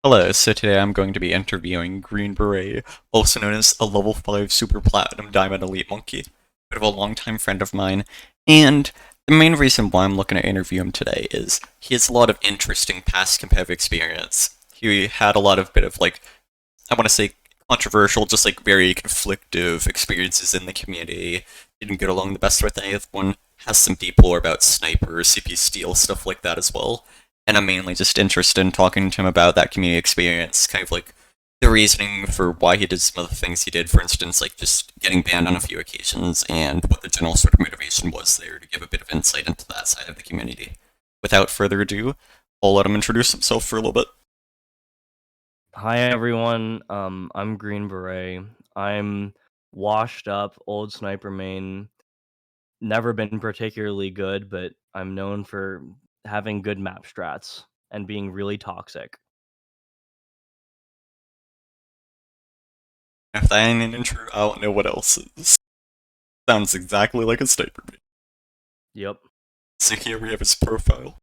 Hello, so today I'm going to be interviewing Green Beret, also known as a level 5 Super Platinum Diamond Elite Monkey, bit of a longtime friend of mine, and the main reason why I'm looking to interview him today is he has a lot of interesting past competitive experience. He had a lot of bit of I want to say controversial, just very conflictive experiences in the community, didn't get along the best with anyone, has some deep lore about snipers, CP steel, stuff like that as well, and I'm mainly just interested in talking to him about that community experience, kind of the reasoning for why he did some of the things he did, for instance, like just getting banned on a few occasions, and what the general sort of motivation was there to give a bit of insight into that side of the community. Without further ado, I'll let him introduce himself for a little bit. Hi everyone, I'm Green Beret. I'm washed up, old sniper main. Never been particularly good, but I'm known for having good map strats and being really toxic. If that ain't an intro, I don't know what else is. Sounds exactly like a sniper. Yep. So here we have his profile.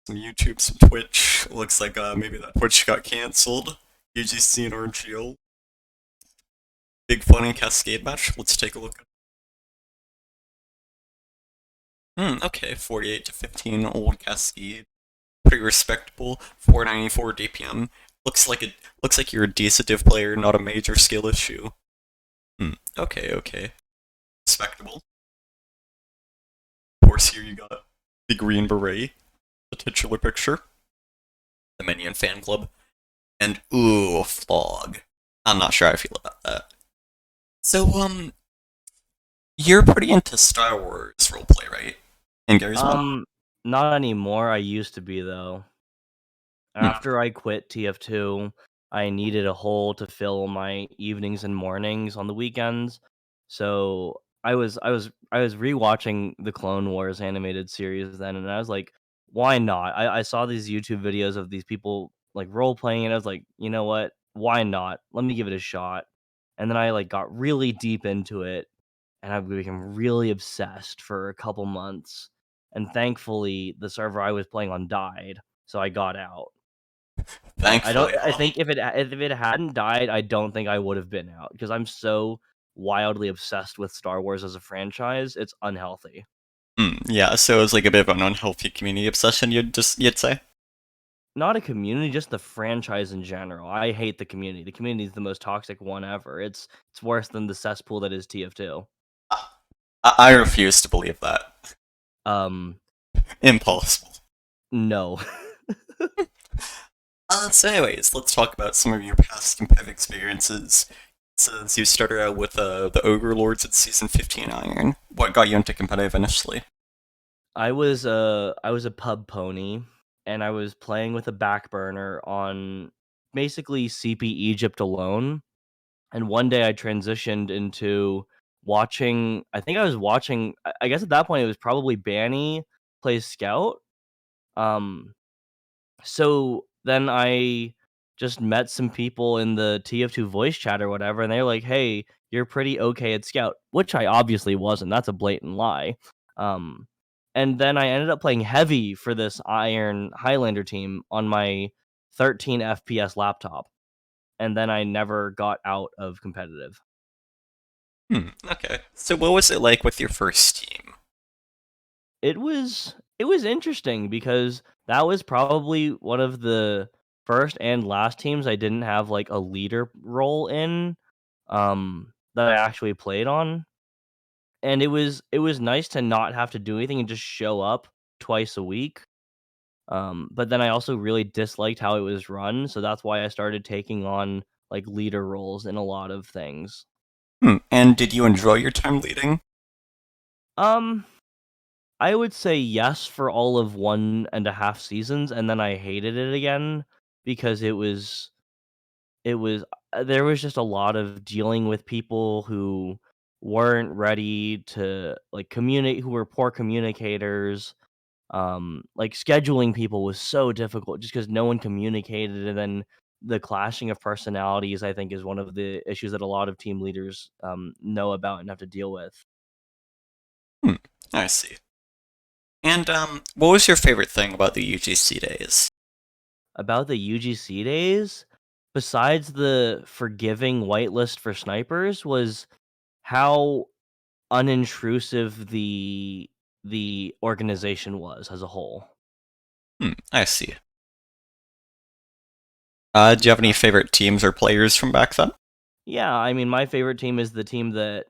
Some YouTube, some Twitch. Looks like maybe that Twitch got cancelled. UGC and RGL. Big funny cascade match. Let's take a look. Okay, 48 to 15 old cascade. Pretty respectable. 494 DPM. Looks like you're a decent div player, not a major skill issue. Okay. Respectable. Of course, here you got the Green Beret, the titular picture, the Minion fan club, and ooh, a flog. I'm not sure how I feel about that. So, you're pretty into Star Wars roleplay, right? In Gary's mod? Um, Not anymore. I used to be though. Hmm. After I quit TF2, I needed a hole to fill my evenings and mornings on the weekends. So I was rewatching the Clone Wars animated series then, and I was like, why not? I saw these YouTube videos of these people like role playing, and I was like, you know what? Why not? Let me give it a shot. And then I got really deep into it, and I became really obsessed for a couple months. And thankfully, the server I was playing on died, so I got out. But I don't. Thankfully, I huh? think if it hadn't died, I don't think I would have been out because I'm so wildly obsessed with Star Wars as a franchise. It's unhealthy. Yeah, so it's like a bit of an unhealthy community obsession, you'd say? Not a community, just the franchise in general. I hate the community. The community is the most toxic one ever. It's worse than the cesspool that is TF2. I refuse to believe that. Um, Impossible. no. So anyways, let's talk about some of your past competitive experiences. Since you started out with the Ogre Lords at Season 15 Iron, what got you into competitive initially? I was a pub pony, and I was playing with a back burner on basically CP Egypt alone. And one day I transitioned into watching. I think I was watching. I guess at that point it was probably Banny plays Scout. Um, so then I just met some people in the TF2 voice chat or whatever, and they're like, "Hey, you're pretty okay at Scout," which I obviously wasn't. That's a blatant lie. Um, and then I ended up playing heavy for this Iron Highlander team on my 13 FPS laptop, and then I never got out of competitive. Okay. So what was it like with your first team? It was interesting because that was probably one of the first and last teams I didn't have like a leader role in, that I actually played on. And it was nice to not have to do anything and just show up twice a week. But then I also really disliked how it was run, so that's why I started taking on like leader roles in a lot of things. And did you enjoy your time leading? Um I would say yes for all of 1.5 seasons, and then I hated it again because there was just a lot of dealing with people who weren't ready to, like, communicate, who were poor communicators. Like, scheduling people was so difficult just because no one communicated, and then the clashing of personalities, I think, is one of the issues that a lot of team leaders, know about and have to deal with. Hmm, I see. And what was your favorite thing about the UGC days? about the UGC days, besides the forgiving whitelist for snipers, was how unintrusive the organization was as a whole. I see. Do you have any Yeah. favorite teams or players from back then? Yeah, I mean, my favorite team is the team that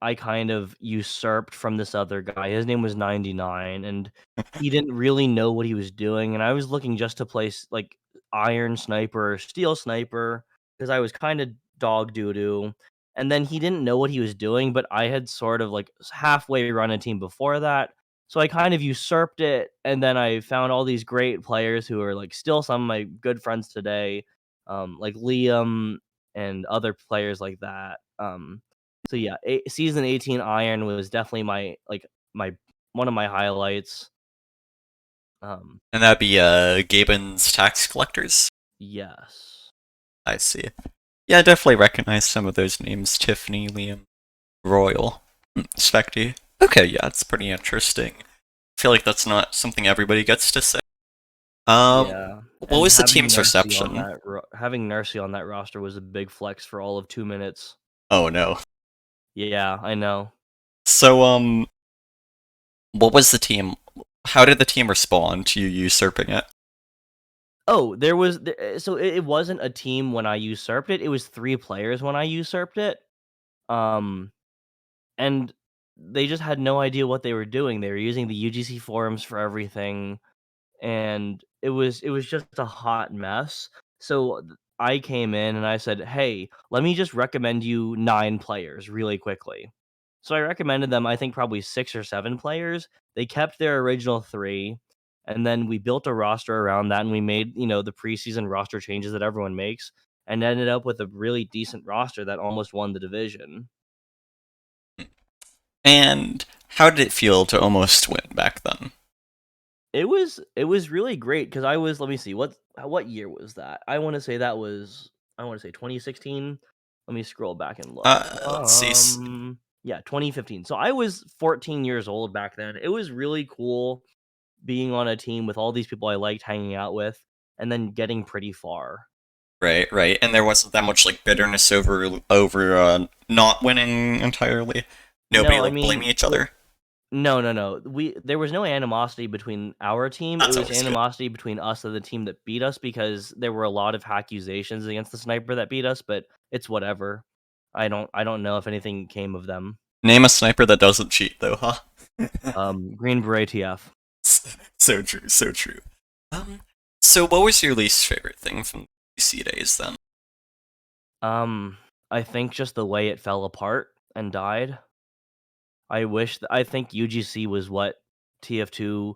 I kind of usurped from this other guy. His name was 99, and he didn't really know what he was doing. And I was looking just to place like Iron Sniper or Steel Sniper because I was kind of dog doo doo. And then he didn't know what he was doing, but I had sort of like halfway run a team before that. So I kind of usurped it. And then I found all these great players who are like still some of my good friends today, like Liam and other players like that. So yeah, season 18 Iron was definitely my one of my highlights. Um, And that'd be Gaben's Tax Collectors. yes, I see. Yeah, I definitely recognize some of those names: Tiffany, Liam, Royal, Specty. Okay, yeah, it's pretty interesting. I feel like that's not something everybody gets to say. yeah, What and was the team's reception? Having Nursey on that roster was a big flex for all of 2 minutes. Oh no. Yeah, I know. So, what was the team? How did the team respond to you usurping it? Oh, so it wasn't a team when I usurped it. It was 3 players when I usurped it. Um, and they just had no idea what they were doing. They were using the UGC forums for everything, and it was just a hot mess. So I came in and I said, "Hey, let me just recommend you 9 players really quickly." So I recommended them, I think probably 6 or 7 players. They kept their original 3, and then we built a roster around that, and we made, the preseason roster changes that everyone makes, and ended up with a really decent roster that almost won the division. And how did it feel to almost win back then? It was really great because I was, let me see, what year was that? I wanna say 2016. Let me scroll back and look. Let's see. Yeah, 2015. So I was 14 years old back then. It was really cool being on a team with all these people I liked hanging out with, and then getting pretty far. Right, right. And there wasn't that much like bitterness over not winning entirely. Nobody No, I like mean, blaming each other. no, no, no. There was no animosity between our team. It That's was always good. animosity between us and the team that beat us because there were a lot of accusations against the sniper that beat us, but it's whatever. I don't know if anything came of them. Name a sniper that doesn't cheat, though, huh? Green Beret TF. So true, so true. Um, so what was your least favorite thing from UC days then? Um, I think just the way it fell apart and died. I think UGC was what TF2,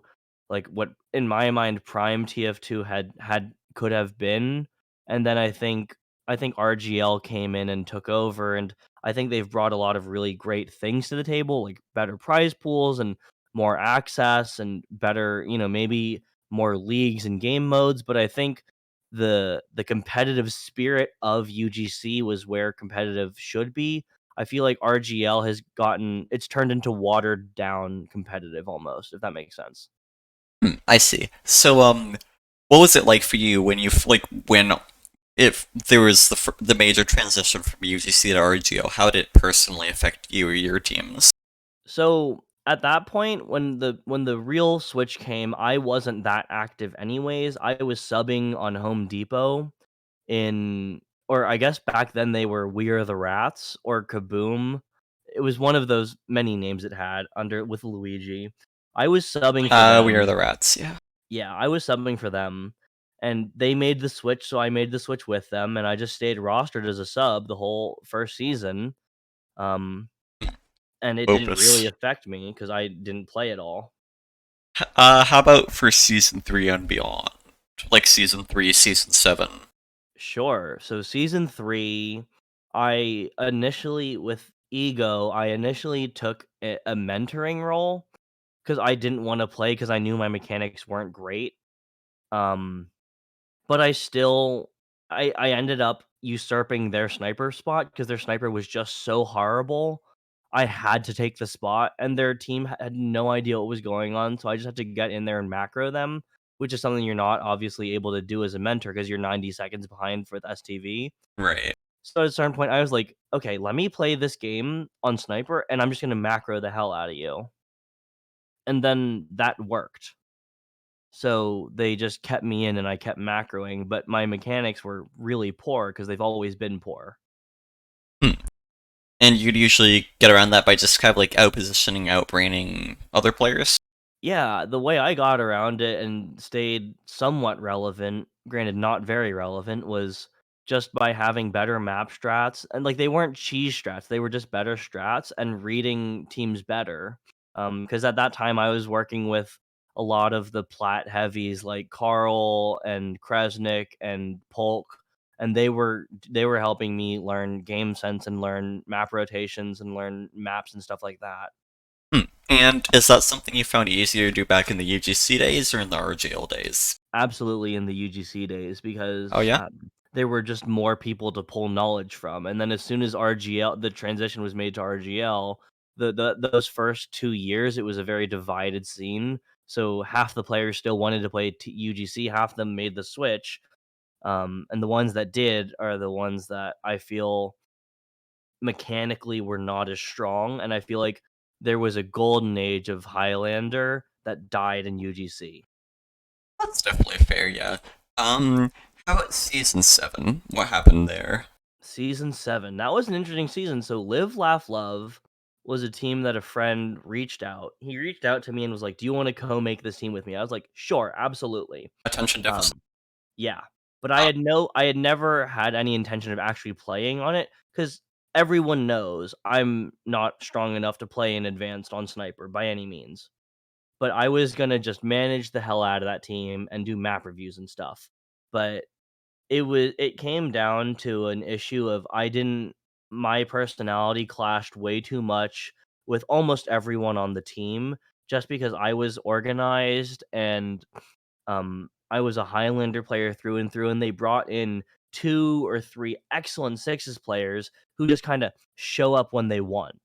like, what in my mind prime TF2 could have been, and then I think RGL came in and took over, and I think they've brought a lot of really great things to the table, like better prize pools and more access and better, maybe more leagues and game modes, but I think the competitive spirit of UGC was where competitive should be. I feel like RGL it's turned into watered down competitive almost, if that makes sense. I see. So, what was it like for you when when if there was the major transition from UGC to RGO? How did it personally affect you or your teams? So at that point, when the real switch came, I wasn't that active anyways. I was subbing on Home Depot in, or I guess back then they were We Are the Rats or Kaboom. It was one of those many names it had under with Luigi. I was subbing for We are them. the rats. Yeah. Yeah, I was subbing for them, and they made the switch, so I made the switch with them, and I just stayed rostered as a sub the whole first season. Um, and it didn't really Opus. affect me because I didn't play at all. How about for season 3 and beyond? Like season 3, season 7. Sure. So season 3, I initially took a mentoring role because I didn't want to play because I knew my mechanics weren't great. Um, But I ended up usurping their sniper spot because their sniper was just so horrible. I had to take the spot, and their team had no idea what was going on, so I just had to get in there and macro them, which is something you're not obviously able to do as a mentor because you're 90 seconds behind for the STV. Right. So at a certain point, I was like, okay, let me play this game on Sniper, and I'm just going to macro the hell out of you. And then that worked. So they just kept me in and I kept macroing, but my mechanics were really poor because they've always been poor. Hmm. And you'd usually get around that by just kind of like outpositioning, outbraining other players? Yeah, the way I got around it and stayed somewhat relevant, granted not very relevant, was just by having better map strats. And like they weren't cheese strats, they were just better strats and reading teams better. Because at that time I was working with a lot of the plat heavies like Carl and Kresnik and Polk, and they were helping me learn game sense and learn map rotations and learn maps and stuff like that. Hmm. And is that something you found easier to do back in the UGC days or in the RGL days? Absolutely in the UGC days Oh because, yeah? there were just more people to pull knowledge from, and then as soon as RGL the transition was made to RGL, those first 2 years, it was a very divided scene, so half the players still wanted to play UGC, half of them made the switch, and the ones that did are the ones that I feel mechanically were not as strong, and I feel like there was a golden age of Highlander that died in UGC. That's definitely fair, yeah. How about season 7? What happened there? Season 7. That was an interesting season. So Live, Laugh, Love was a team that a friend reached out. He reached out to me and was like, "Do you want to co-make this team with me?" I was like, "Sure, absolutely." Attention deficit? Yeah. But I had never had any intention of actually playing on it cuz everyone knows I'm not strong enough to play in advanced on Sniper by any means. But I was going to just manage the hell out of that team and do map reviews and stuff. But it came down to an issue of I didn't my personality clashed way too much with almost everyone on the team just because I was organized and I was a Highlander player through and through, and they brought in 2 or 3 excellent sixes players who just kind of show up when they want.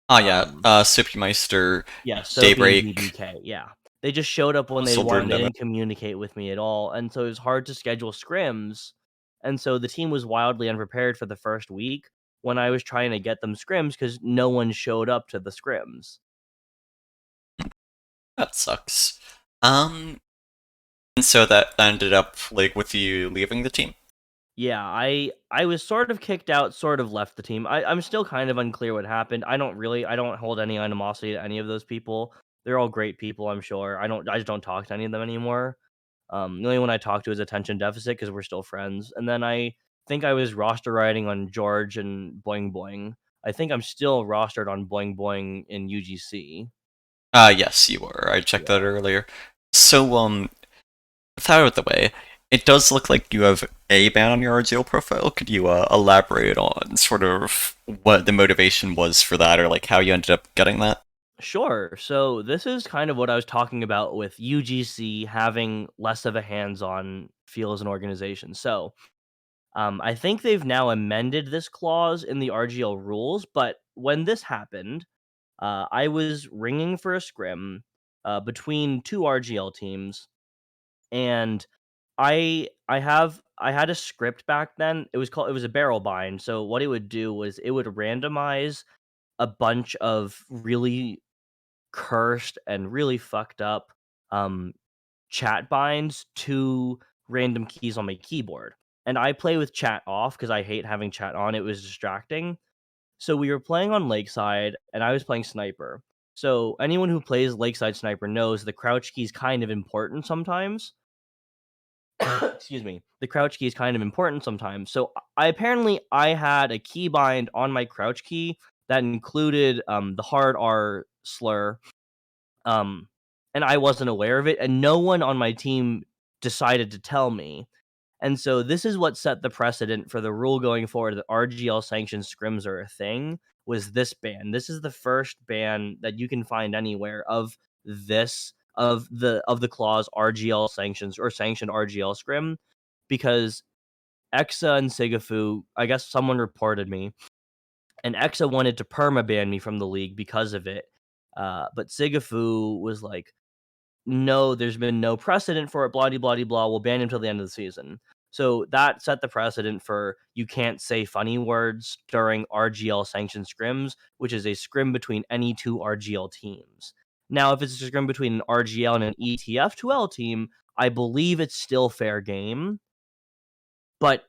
Ah yeah, Um Soapymeister, yeah, Soapy and Daybreak, DBK, yeah. They just showed up when they Silver wanted, and they Demon. didn't communicate with me at all, and so it was hard to schedule scrims, and so the team was wildly unprepared for the first week when I was trying to get them scrims because no one showed up to the scrims. That sucks. And so that ended up, like, with you leaving the team? Yeah, I was sort of kicked out, sort of left the team. I'm still kind of unclear what happened. I don't hold any animosity to any of those people. They're all great people, I'm sure. I just don't talk to any of them anymore. The only one I talk to is attention deficit because we're still friends. And then I think I was roster riding on George and Boing Boing. I think I'm still rostered on Boing Boing in UGC. Yes, you were. I checked that Yeah. earlier. So, with that out of the way, it does look like you have a ban on your RGL profile. Could you elaborate on sort of what the motivation was for that, or like how you ended up getting that? Sure. So this is kind of what I was talking about with UGC having less of a hands-on feel as an organization. So I think they've now amended this clause in the RGL rules, but when this happened, I was ringing for a scrim between two RGL teams, and I had a script back then. It was a barrel bind. So what it would do was it would randomize a bunch of really cursed and really fucked up um, chat binds to random keys on my keyboard. And I play with chat off because I hate having chat on. It was distracting. So we were playing on Lakeside, and I was playing Sniper. So anyone who plays Lakeside Sniper knows the crouch key is kind of important sometimes. Excuse me. The crouch key is kind of important sometimes. So I had a keybind on my crouch key that included the hard R slur, um, and I wasn't aware of it, and no one on my team decided to tell me. And so this is what set the precedent for the rule going forward that RGL sanctioned scrims are a thing, was this ban. This is the first ban that you can find anywhere of this of the clause RGL sanctions or sanctioned RGL scrim, because Exa and Sigafu, I guess someone reported me, and Exa wanted to perma ban me from the league because of it. But Sigafu was like, no, there's been no precedent for it, blah, blah, blah, blah, we'll ban him till the end of the season. So that set the precedent for you can't say funny words during RGL sanctioned scrims, which is a scrim between any two RGL teams. Now, if it's a scrim between an RGL and an ETF2L team, I believe it's still fair game. But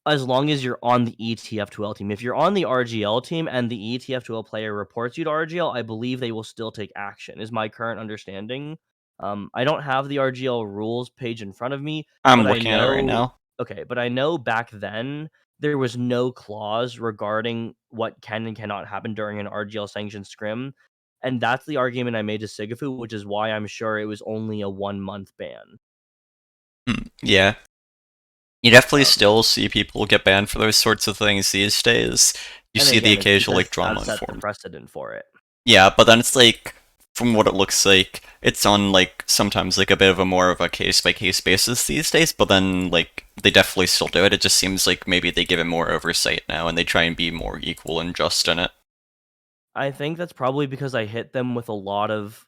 as long as you're on the ETF2L team. If you're on the RGL team and the ETF2L player reports you to RGL, I believe they will still take action, is my current understanding. I don't have the RGL rules page in front of me, I'm but I looking at it right know now. okay, but I know back then there was no clause regarding what can and cannot happen during an RGL sanctioned scrim. And that's the argument I made to Sigafu, which is why I'm sure it was only a 1-month ban. Yeah. You definitely Um, still see people get banned for those sorts of things these days. You and see the again, it's occasional because like drama that in set the forums. precedent for it. Yeah, but then it's like, from what it looks like, it's on like sometimes like a bit of a more of a case by case basis these days. But then like they definitely still do it. It just seems like maybe they give it more oversight now and they try and be more equal and just in it. I think that's probably because I hit them with a lot of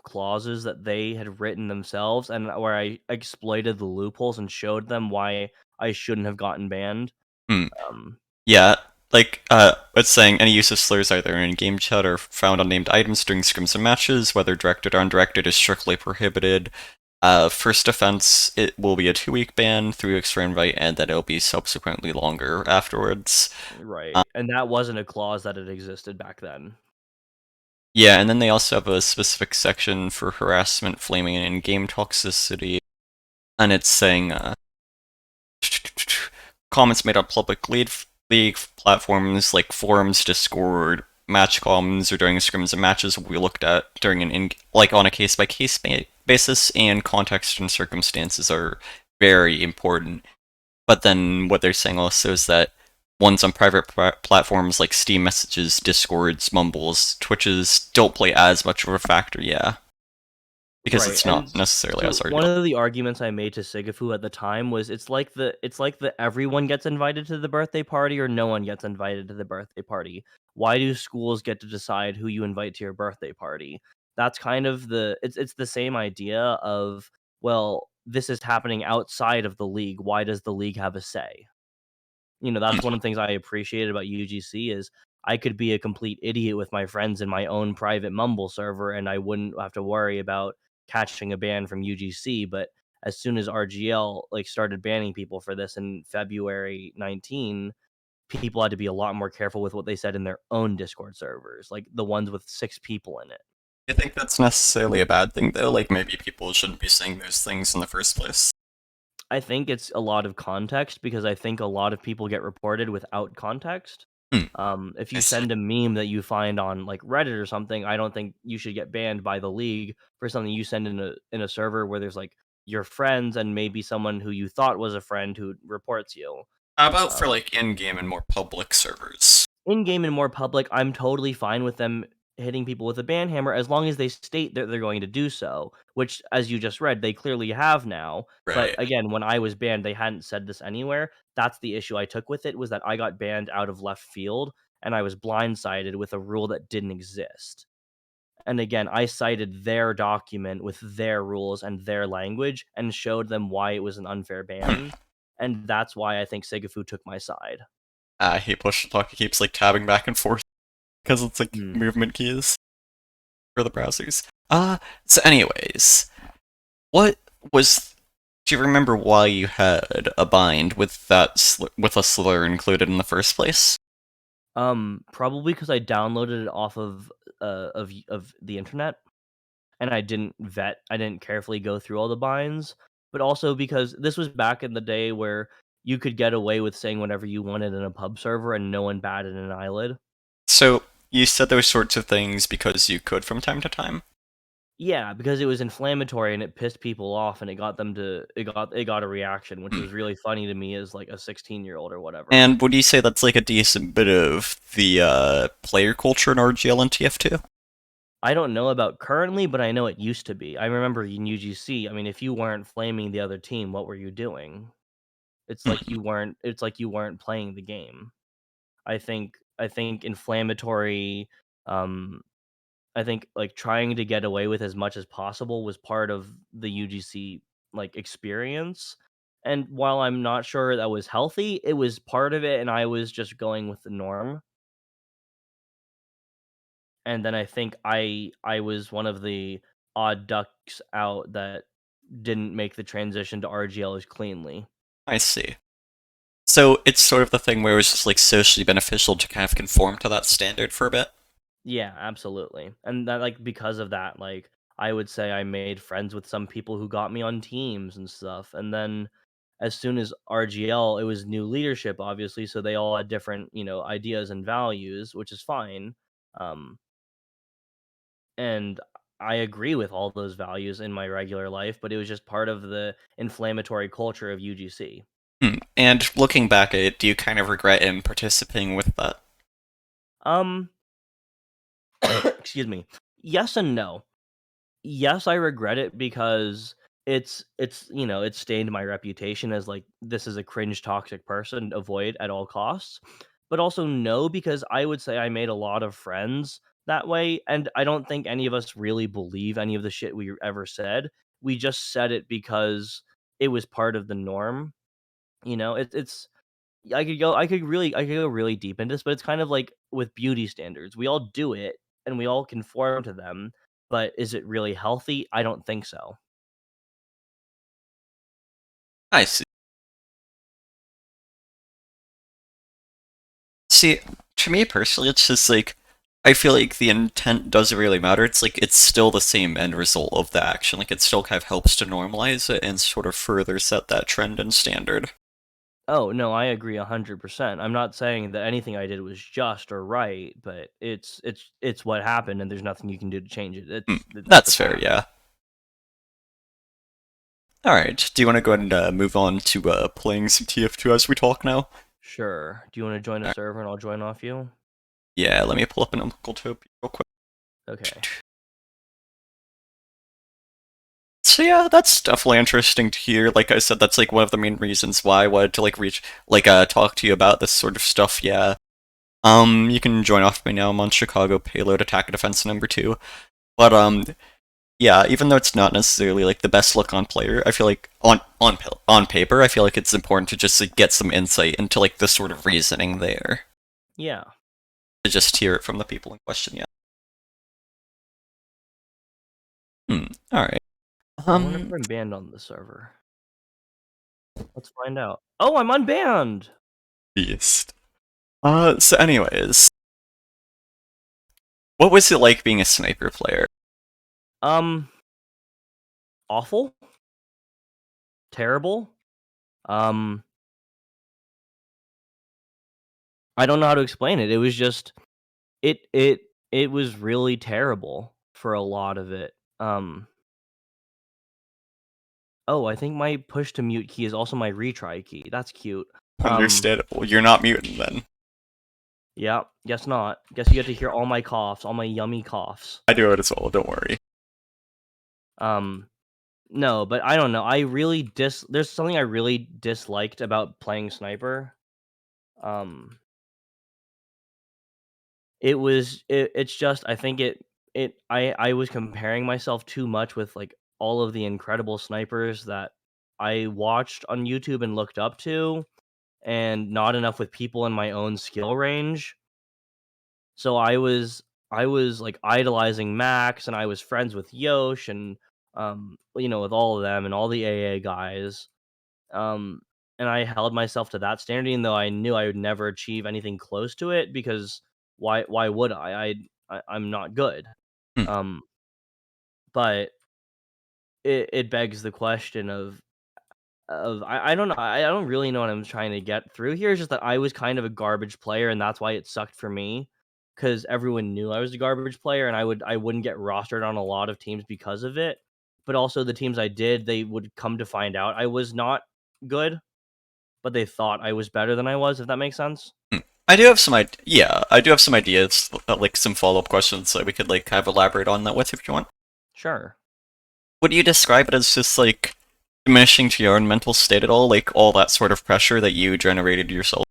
clauses that they had written themselves, and where I exploited the loopholes and showed them why I shouldn't have gotten banned. Hmm. Um, Yeah, like it's saying any use of slurs either in game chat or found on named items during scrims and matches, whether directed or undirected, is strictly prohibited. First offense, it will be a 2-week ban, 3 weeks for invite, and then it'll be subsequently longer afterwards. Uh, right, and that wasn't a clause that had existed back then. yeah, and then they also have a specific section for harassment, flaming, and in-game toxicity, and it's saying comments made on public league platforms like forums, Discord, match comms, or during scrims and matches will be looked at during like on a case by case basis, and context and circumstances are very important. But then what they're saying also is that ones on private platforms like Steam messages, Discords, Mumbles, Twitches don't play as much of a factor, yeah, because Right, it's and not necessarily so as one RGL. of the arguments I made to Sigafu at the time was it's like the everyone gets invited to the birthday party or no one gets invited to the birthday party. Why do schools get to decide who you invite to your birthday party? That's kind of it's the same idea of, well, this is happening outside of the league. Why does the league have a say? That's one of the things I appreciated about UGC is I could be a complete idiot with my friends in my own private Mumble server, and I wouldn't have to worry about catching a ban from UGC. But as soon as RGL started banning people for this in February 19, people had to be a lot more careful with what they said in their own Discord servers, like the ones with 6 people in it. I think that's necessarily a bad thing, though. Like, maybe people shouldn't be saying those things in the first place. I think it's a lot of context because I think a lot of people get reported without context. Hmm, If I you see. send a meme that you find on like Reddit or something, I don't think you should get banned by the league for something you send in a server where there's like your friends and maybe someone who you thought was a friend who reports you. How about for, Um, like, in-game and more public servers? in game and more public, I'm totally fine with them hitting people with a ban hammer as long as they state that they're going to do so, which, as you just read, they clearly have now. But Right. again, when I was banned, they hadn't said this anywhere. That's the issue I took with it, was that I got banned out of left field and I was blindsided with a rule that didn't exist. And again, I cited their document with their rules and their language and showed them why it was an unfair ban. And that's why I think Sigafu took my side. I hate push to talk. It keeps, like, tabbing back and forth because it's, like, Hmm. movement keys for the browsers. So anyways, what was... Do you remember why you had a bind with with a slur included in the first place? Probably because I downloaded it off of the internet, and I didn't carefully go through all the binds, but also because this was back in the day where you could get away with saying whatever you wanted in a pub server and no one batted an eyelid. So, you said those sorts of things because you could from time to time? Yeah, because it was inflammatory and it pissed people off and it got a reaction, which was really funny to me as like a 16-year-old or whatever. And would you say that's like a decent bit of the player culture in RGL and TF2? I don't know about currently, but I know it used to be. I remember in UGC, I mean, if you weren't flaming the other team, what were you doing? It's like you weren't playing the game. I think inflammatory um I think like trying to get away with as much as possible was part of the UGC like experience. And while I'm not sure that was healthy, it was part of it, and I was just going with the norm. And then I think I was one of the odd ducks out that didn't make the transition to RGL as cleanly. I see. So it's sort of the thing where it was just like socially beneficial to kind of conform to that standard for a bit. Yeah, absolutely. And that like because of that, like I would say I made friends with some people who got me on teams and stuff. And then as soon as RGL, it was new leadership obviously, so they all had different, ideas and values, which is fine. Um and I agree with all those values in my regular life, but it was just part of the inflammatory culture of UGC. And looking back at it, do you kind of regret in participating with that? Um excuse me. Yes and no. Yes, I regret it because it's stained my reputation as like this is a cringe toxic person, avoid at all costs. But also no, because I would say I made a lot of friends that way, and I don't think any of us really believe any of the shit we ever said. We just said it because it was part of the norm. It's I could go really deep into this, but it's kind of like with beauty standards. We all do it and we all conform to them, but is it really healthy? I don't think so. I see. See, to me personally, it's just like I feel like the intent doesn't really matter. It's like it's still the same end result of the action. Like it still kind of helps to normalize it and sort of further set that trend and standard. Oh, no, I agree 100%. I'm not saying that anything I did was just or right, but it's what happened and there's nothing you can do to change it. It's the That's fair, fact. yeah. All right. Do you want to go ahead and move on to playing some TF2 as we talk now? Sure. Do you want to join a All right. server and I'll join off you? Yeah, let me pull up an Uncle real quick. Okay. So yeah, that's definitely interesting to hear. Like I said, that's like one of the main reasons why I wanted to like reach, like talk to you about this sort of stuff. Yeah. You can join off me now. I'm on Chicago Payload Attack and Defense #2. But yeah, even though it's not necessarily like the best look on player, I feel like on paper, I feel like it's important to just like, get some insight into like the sort of reasoning there. Yeah. To just hear it from the people in question. Yeah. All right. I wonder if I'm banned on the server. Let's find out. Oh, I'm unbanned. Beast. So anyways, what was it like being a sniper player? Um, Awful, terrible. Um, I don't know how to explain it. It was just it was really terrible for a lot of it. Oh, I think my push to mute key is also my retry key. That's cute. Understandable. You're not mutant then. Yeah, guess not. Guess you get to hear all my coughs, all my yummy coughs. I do it as well. Don't worry. Um, no, but I don't know. I really there's something I really disliked about playing sniper. Um, it's just I think I was comparing myself too much with like all of the incredible snipers that I watched on YouTube and looked up to, and not enough with people in my own skill range. So I was like idolizing Max, and I was friends with Yosh and with all of them and all the AA guys. Um and I held myself to that standard, even though I knew I would never achieve anything close to it because why would I'm not good. Hmm. Um but it begs the question of I don't know. I don't really know what I'm trying to get through here. It's just that I was kind of a garbage player, and that's why it sucked for me. Because everyone knew I was a garbage player, and I wouldn't get rostered on a lot of teams because of it. But also the teams I did, they would come to find out I was not good, but they thought I was better than I was. If that makes sense. I do have some yeah, I do have some ideas, like some follow-up questions that we could like kind of elaborate on that with if you want. Sure. Would you describe it as just like diminishing to your own mental state at all, like all that sort of pressure that you generated yourself?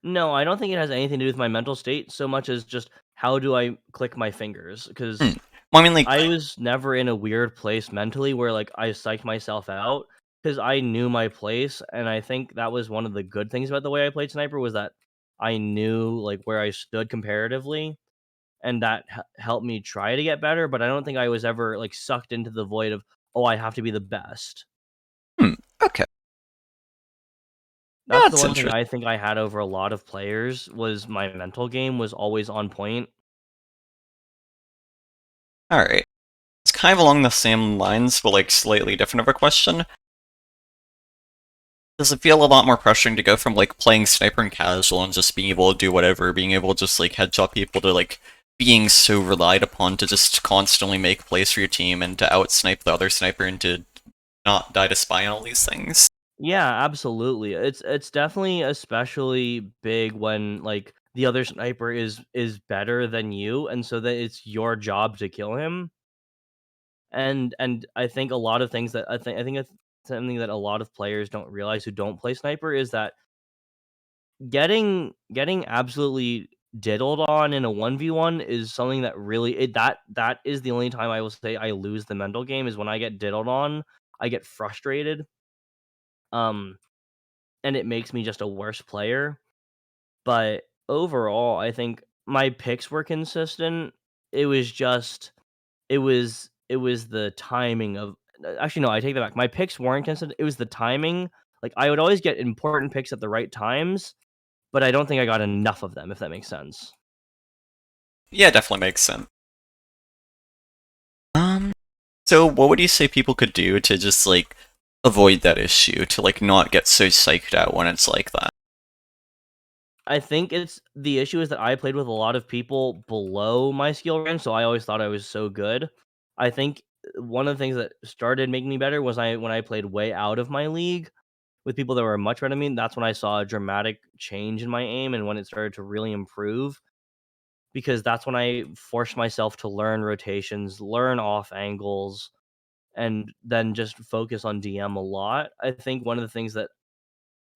No, I don't think it has anything to do with my mental state so much as just how do I click my fingers? Hmm. Because Well, I mean, like, I was never in a weird place mentally where like I psyched myself out because I knew my place, and I think that was one of the good things about the way I played sniper was that I knew like where I stood comparatively, and that helped me try to get better. But I don't think I was ever like sucked into the void of oh I have to be the best. hmm, okay, That's the that's one thing interesting. I think I had over a lot of players was my mental game was always on point. All right, it's kind of along the same lines, but like slightly different of a question. Does it feel a lot more pressuring to go from like playing sniper and casual and just being able to do whatever, being able to just like headshot people to like being so relied upon to just constantly make plays for your team and to outsnipe the other sniper and to not die to spy on all these things? Yeah, absolutely. It's definitely especially big when like the other sniper is better than you, and so that it's your job to kill him. And I think a lot of things that I think it's something that a lot of players don't realize who don't play sniper is that getting absolutely diddled on in a 1v1 is something that really that is the only time I will say I lose the mental game is when I get diddled on. I get frustrated. Um and it makes me just a worse player. But overall, I think my picks were consistent. It was just it was the timing of actually no, I take that back. My picks weren't consistent. It was the timing. Like I would always get important picks at the right times, but I don't think I got enough of them, if that makes sense. Yeah, definitely makes sense. Um, so what would you say people could do to just like avoid that issue, to like not get so psyched out when it's like that? I think it's the issue is that I played with a lot of people below my skill range, so I always thought I was so good. I think one of the things that started making me better was I when I played way out of my league with people that were much better than me. That's when I saw a dramatic change in my aim and when it started to really improve because that's when I forced myself to learn rotations, learn off angles, and then just focus on DM a lot. I think one of the things that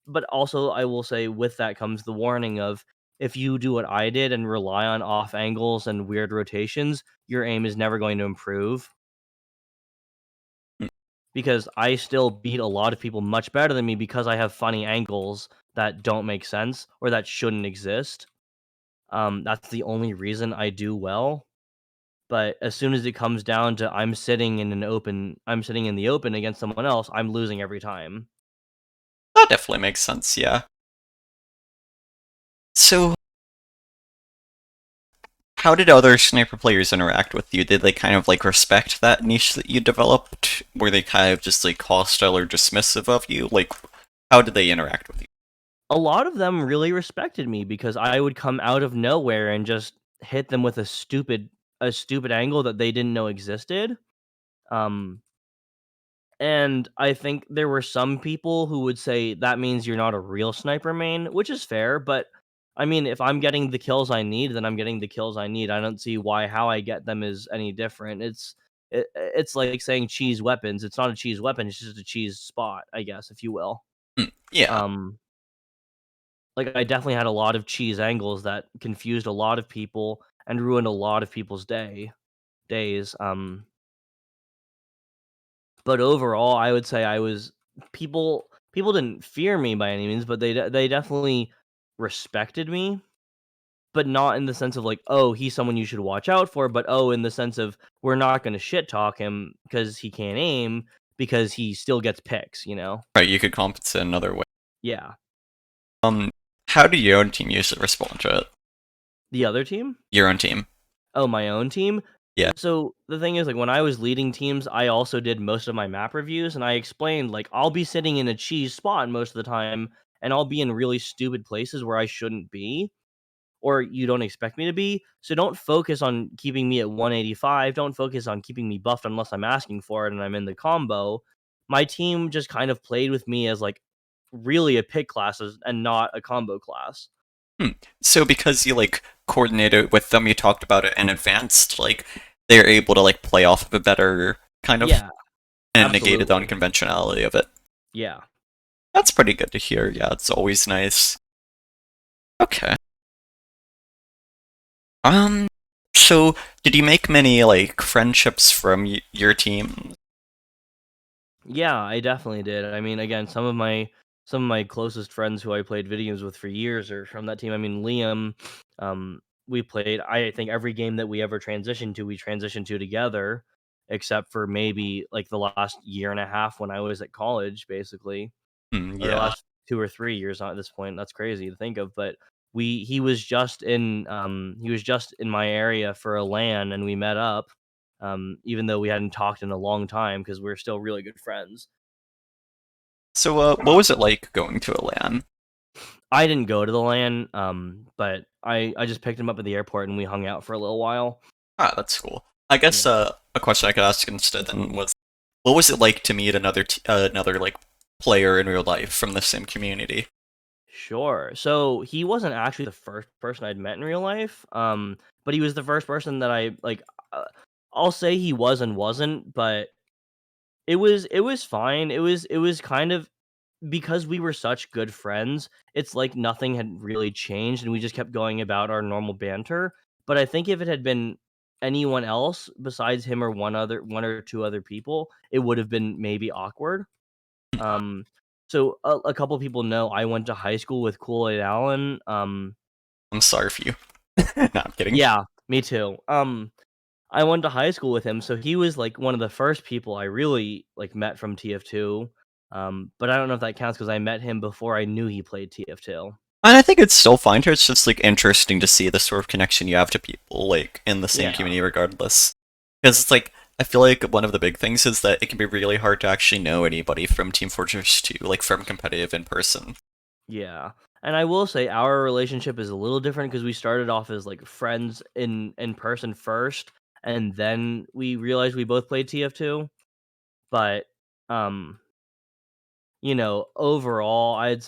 but also I will say with that comes the warning of if you do what I did and rely on off angles and weird rotations, your aim is never going to improve Hmm. because I still beat a lot of people much better than me because I have funny angles that don't make sense or that shouldn't exist. That's the only reason I do well. But as soon as it comes down to I'm sitting in the open against someone else, I'm losing every time. That definitely makes sense, yeah. So how did other sniper players interact with you? Did they kind of like respect that niche that you developed? Were they kind of just like hostile or dismissive of you? Like, how did they interact with you? A lot of them really respected me because I would come out of nowhere and just hit them with a stupid angle that they didn't know existed. Um, and I think there were some people who would say that means you're not a real sniper main, which is fair, but I mean, if I'm getting the kills I need, then I'm getting the kills I need. I don't see why how I get them is any different. It's like saying cheese weapons. It's not a cheese weapon, it's just a cheese spot, I guess, if you will. Hmm, yeah. Um like, I definitely had a lot of cheese angles that confused a lot of people and ruined a lot of people's days, but overall, I would say I was people didn't fear me by any means, but they definitely respected me, but not in the sense of like, "Oh, he's someone you should watch out for," but, oh, in the sense of, "We're not gonna shit talk him because he can't aim, because he still gets picks," you know? Right, you could compensate another way. Yeah. Um, how did your own team usually respond to it? The other team? Your own team. Oh, my own team? Yeah. So, the thing is, like, when I was leading teams, I also did most of my map reviews, and I explained, like, I'll be sitting in a cheese spot most of the time, and I'll be in really stupid places where I shouldn't be, or you don't expect me to be. So don't focus on keeping me at 185. Don't focus on keeping me buffed unless I'm asking for it and I'm in the combo. My team just kind of played with me as, like, really a pick class and not a combo class. Hmm. So because you like coordinated with them, you talked about it in advance, like they're able to like play off of it better, kind of, Yeah, and negated the absolutely. unconventionality of it. Yeah. That's pretty good to hear. Yeah, it's always nice. Okay. So, did you make many like friendships from your team? Yeah, I definitely did. I mean, again, some of my closest friends who I played video games with for years are from that team. I mean, Liam, we played. I think every game that we ever transitioned to, we transitioned to together, except for maybe like the last year and a half when I was at college, basically, or the Yeah. last 2 or 3 years at this point. That's crazy to think of, but he was just in my area for a LAN, and we met up, even though we hadn't talked in a long time because we're still really good friends. So, what was it like going to a LAN? I didn't go to the LAN, but I just picked him up at the airport and we hung out for a little while. Ah, that's cool. I guess Yeah. a question I could ask instead then was, what was it like to meet another like player in real life from the same community? Sure. So he wasn't actually the first person I'd met in real life, but he was the first person that I like. Uh, I'll say he was and wasn't, but it was fine. It was kind of because we were such good friends. It's like nothing had really changed, and we just kept going about our normal banter. But I think if it had been anyone else besides him or one or two other people, it would have been maybe awkward. Um, so a couple people know I went to high school with Kool-Aid Allen. I'm sorry for you. No, I'm kidding. Yeah, me too. I went to high school with him, so he was like one of the first people I really like met from TF2. But I don't know if that counts because I met him before I knew he played TF2. And I think it's still fine. It's just like interesting to see the sort of connection you have to people like in the same Yeah, community, regardless. Because it's like I feel like one of the big things is that it can be really hard to actually know anybody from Team Fortress 2, like from competitive in person. yeah. And I will say our relationship is a little different because we started off as like friends in person first, and then we realized we both played TF2. But um, overall, I'd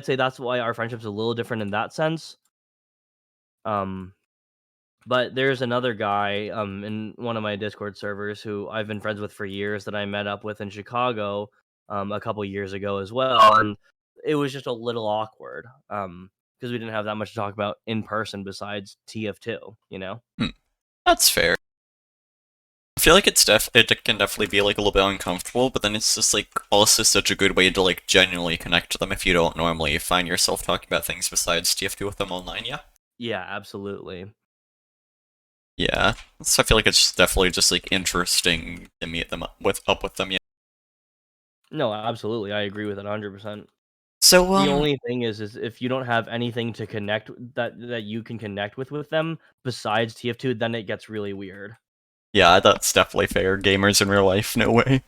say that's why our friendship's a little different in that sense. Um, but there's another guy in one of my Discord servers who I've been friends with for years that I met up with in Chicago a couple years ago as well, and it was just a little awkward because we didn't have that much to talk about in person besides TF2, you know? Hmm, that's fair. I feel like it can definitely be like a little bit uncomfortable, but then it's just like also such a good way to like genuinely connect to them if you don't normally find yourself talking about things besides TF2 with them online. Yeah. Yeah, absolutely. Yeah. So I feel like it's definitely just like interesting to meet them up with them. Yeah. No, absolutely. I agree with it 100%. So The only thing is if you don't have anything to connect that you can connect with them besides TF2, then it gets really weird. yeah, that's definitely fair. Gamers in real life, no way.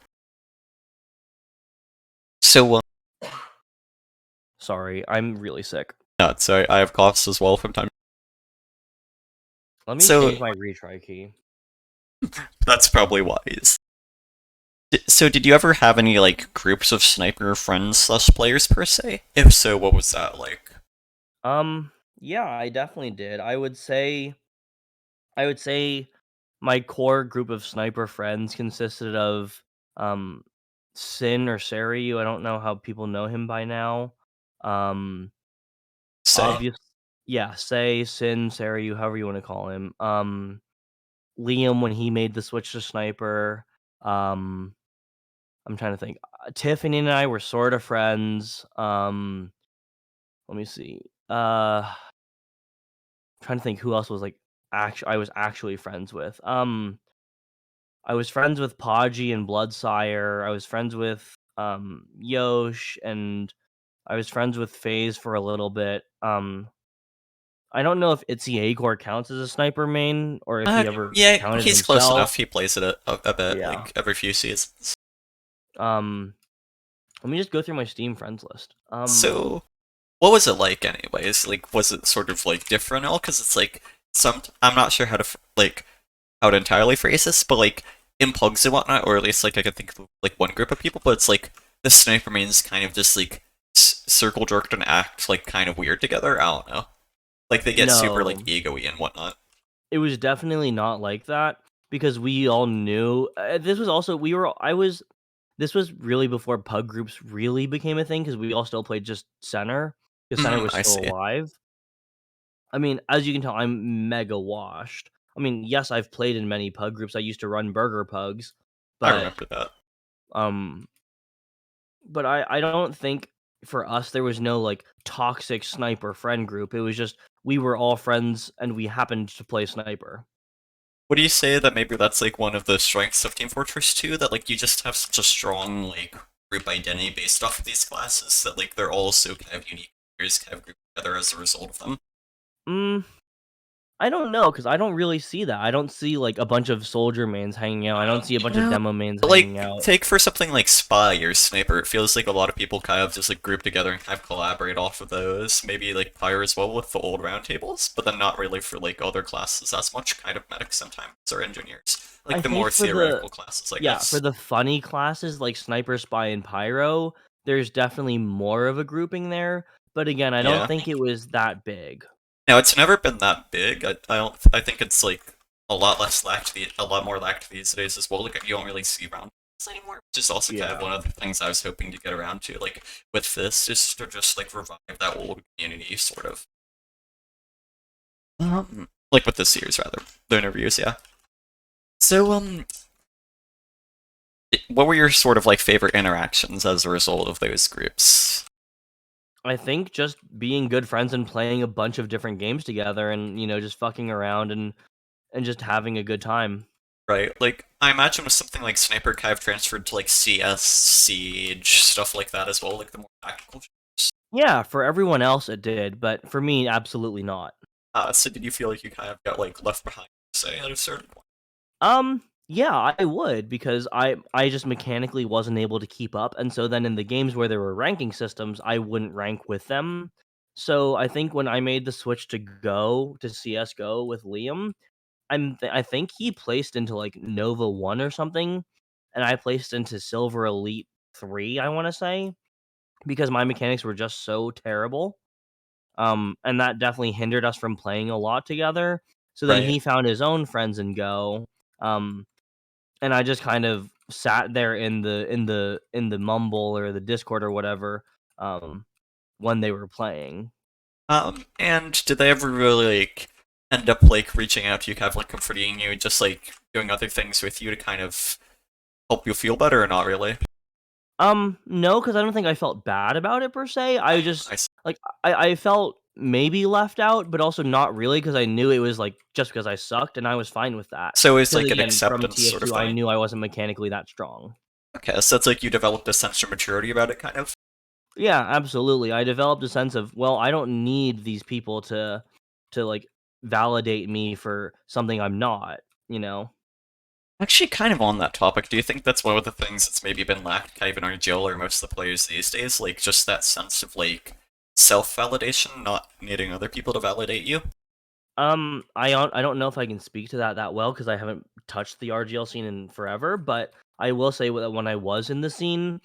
So Sorry, I'm really sick. yeah, so I have coughs as well from time. Let me So change my retry key. that's probably wise. So did you ever have any like groups of sniper friends slash players per se? If so, what was that like? Yeah, I definitely did. I would say my core group of sniper friends consisted of um Sin or Sariu. I don't know how people know him by now. Um Say? obvious Yeah, Say, Sin, Sariu, however you want to call him. Liam when he made the switch to sniper. Um I'm trying to think. Tiffany and I were sort of friends. Let me see. Trying to think who else was like I was actually friends with. I was friends with Podgy and Bloodsire. I was friends with Yosh, and I was friends with FaZe for a little bit. I don't know if Itzy Agor counts as a sniper main or if he ever Yeah, counted he's close himself. enough. He plays it a bit, Yeah. like every few seasons. Um Let me just go through my Steam friends list. So what was it like, anyways? Like, was it sort of like different all? Because it's like I'm not sure how to like how to entirely phrase this, but like in pugs and whatnot, or at least like I can think of like one group of people, but it's like the sniper mains kind of just like circle jerked and act like kind of weird together. I don't know. Like they get super like No. ego-y and whatnot. It was definitely not like that because we all knew this was also we were I was this was really before pug groups really became a thing because we all still played just center because center was I still see. alive. I mean, as you can tell, I'm mega washed. I mean, yes, I've played in many pug groups. I used to run Burger Pugs, I but remember that. um, I don't think for us there was no like toxic sniper friend group. It was just we were all friends and we happened to play sniper. Would you say that maybe that's like one of the strengths of Team Fortress 2? That like you just have such a strong like group identity based off of these classes that like they're all so kind of unique players kind of grouped together as a result of them. Mm, I don't know because I don't really see that. I don't see like a bunch of soldier mains hanging out. I don't see a bunch of No. demo mains hanging Like, out. take for something like Spy or Sniper, it feels like a lot of people kind of just like group together and kind of collaborate off of those. Maybe like Pyre as well with the old round tables, but then not really for like other classes as much, kind of medics sometimes or engineers. I Like the think more for the theoretical classes, I yeah, for guess. the funny classes like Sniper, Spy, and Pyro, there's definitely more of a grouping there. But again, I don't Yeah. think it was that big. Now it's never been that big. I don't. I think it's like a lot more lacked these days as well. Like you don't really see round anymore, which is also kind of Yeah. one of the things I was hoping to get around to. Like with this, is to just like revive that old community, sort of. Like with this series, rather the interviews, yeah. So what were your sort of like favorite interactions as a result of those groups? I think just being good friends and playing a bunch of different games together and, just fucking around and just having a good time. Right, like I imagine with something like Sniper kind of transferred to like CS, Siege, stuff like that as well, like the more tactical. Yeah, for everyone else it did, but for me, absolutely not. So did you feel like you kind of got like left behind, say, at a certain point? Yeah, I would because I just mechanically wasn't able to keep up, and so then in the games where there were ranking systems, I wouldn't rank with them. So I think when I made the switch to go to CS:GO with Liam, I think he placed into like Nova 1 or something, and I placed into Silver Elite 3, I want to say, because my mechanics were just so terrible. And that definitely hindered us from playing a lot together. So then Right. he found his own friends in Go. Um, and I just kind of sat there in the mumble or the Discord or whatever when they were playing. And did they ever really like end up like reaching out to you, kind of like comforting you, just like doing other things with you to kind of help you feel better, or not really? No, because I don't think I felt bad about it per se. I just I see. like I felt maybe left out, but also not really because I knew it was like just because I sucked and I was fine with that. So it's Because like an again, from acceptance sort of TF2, I thing. knew I wasn't mechanically that strong. Okay, so it's like you developed a sense of maturity about it, kind of. Yeah, absolutely. I developed a sense of, well, I don't need these people to like validate me for something I'm not, you know? Actually, kind of on that topic, do you think that's one of the things that's maybe been lacked kind of in RGL or most of the players these days? Like, just that sense of, like, self-validation, not needing other people to validate you? I don't know if I can speak to that well because I haven't touched the RGL scene in forever, but I will say that when I was in the scene,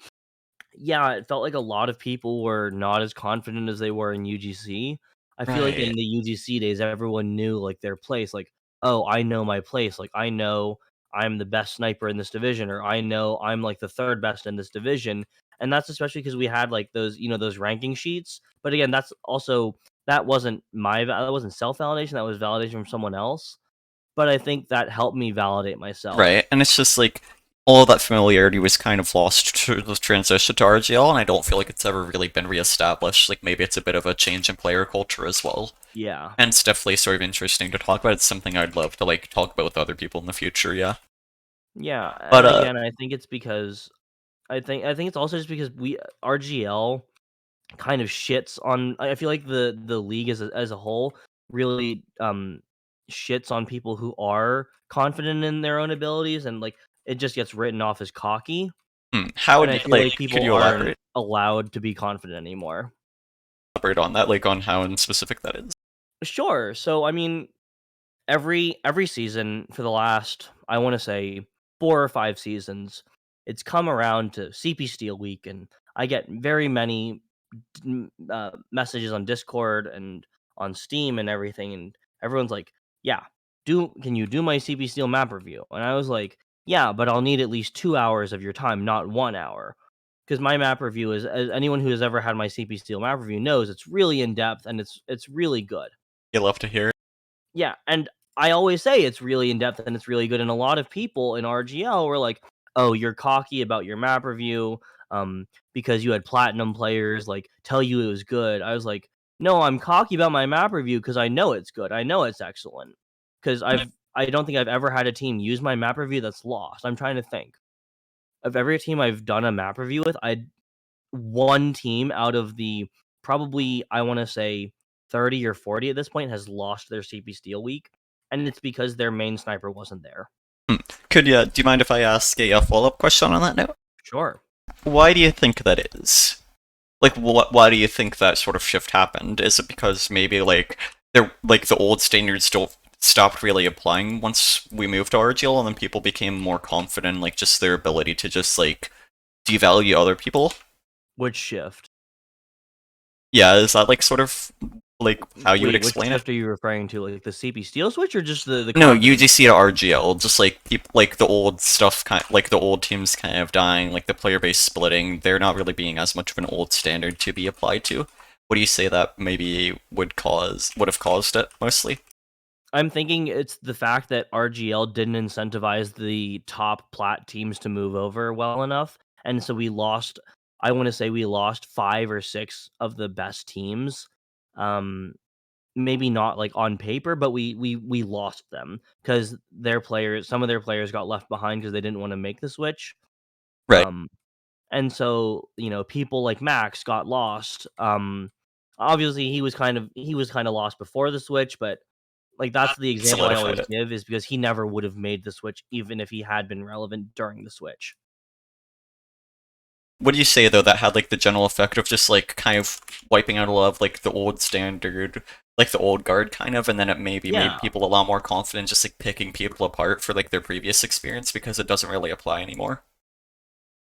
yeah, it felt like a lot of people were not as confident as they were in UGC. I feel like Right. in the UGC days, everyone knew like their place. Like, oh, I know my place. Like, I know I'm the best sniper in this division, or I know I'm like the third best in this division. And that's especially because we had like those, those ranking sheets. But again, that's also that wasn't self validation. That was validation from someone else. But I think that helped me validate myself. Right, and it's just like all that familiarity was kind of lost to the transition to RGL, and I don't feel like it's ever really been reestablished. Like maybe it's a bit of a change in player culture as well. Yeah. And it's definitely sort of interesting to talk about. It's something I'd love to like talk about with other people in the future, yeah. Yeah. But And again, I think it's because I think it's also just because we RGL kind of shits on. I feel like the league as a whole really shits on people who are confident in their own abilities, and like it just gets written off as cocky. how And do I you, feel like, like could people you aren't elaborate allowed to be confident anymore. on that, like on how in specific that is? Sure. So I mean, every season for the last I want to say 4 or 5 seasons, it's come around to CP Steel Week, and I get very many messages on Discord and on Steam and everything, and everyone's like, "Yeah, can you do my CP Steel map review?" And I was like, "Yeah, but I'll need at least 2 hours of your time, not 1 hour." Because my map review is, as anyone who has ever had my CP Steel map review knows, it's really in depth and it's really good. You love to hear it. Yeah, and I always say it's really in depth and it's really good. And a lot of people in RGL were like, "Oh, you're cocky about your map review, because you had platinum players like tell you it was good." I was like, "No, I'm cocky about my map review because I know it's good. I know it's excellent. Because I don't think I've ever had a team use my map review that's lost. I'm trying to think of every team I've done a map review with. I one team out of the probably I want to say 30 or 40 at this point has lost their CP Steel week, and it's because their main sniper wasn't there. Do you mind if I ask a follow-up question on that note? Sure. Why do you think that is? Like, why do you think that sort of shift happened? Is it because maybe like they're like the old standards don't stopped really applying once we moved to RGL, and then people became more confident, like just their ability to just like devalue other people? Which shift? Yeah, is that like sort of like how you would Wait, which explain it? shift are you referring to? Like the CP Steel switch or just the No, confidence? UGC to RGL, just like people, like the old stuff, like the old teams kind of dying, like the player base splitting. They're not really being as much of an old standard to be applied to. What do you say that maybe would have caused it mostly? I'm thinking it's the fact that RGL didn't incentivize the top plat teams to move over well enough, and so we lost. I want to say we lost 5 or 6 of the best teams. Um, Maybe not like on paper, but we lost them because some of their players got left behind because they didn't want to make the switch. Right. Um, and so people like Max got lost. Obviously he was kind of lost before the switch, but like that's the example I Solidified always it. give is because he never would have made the switch even if he had been relevant during the switch. What do you say though that had like the general effect of just like kind of wiping out a lot of like the old standard, like the old guard kind of, and then it maybe made Yeah, people a lot more confident just like picking people apart for like their previous experience because it doesn't really apply anymore.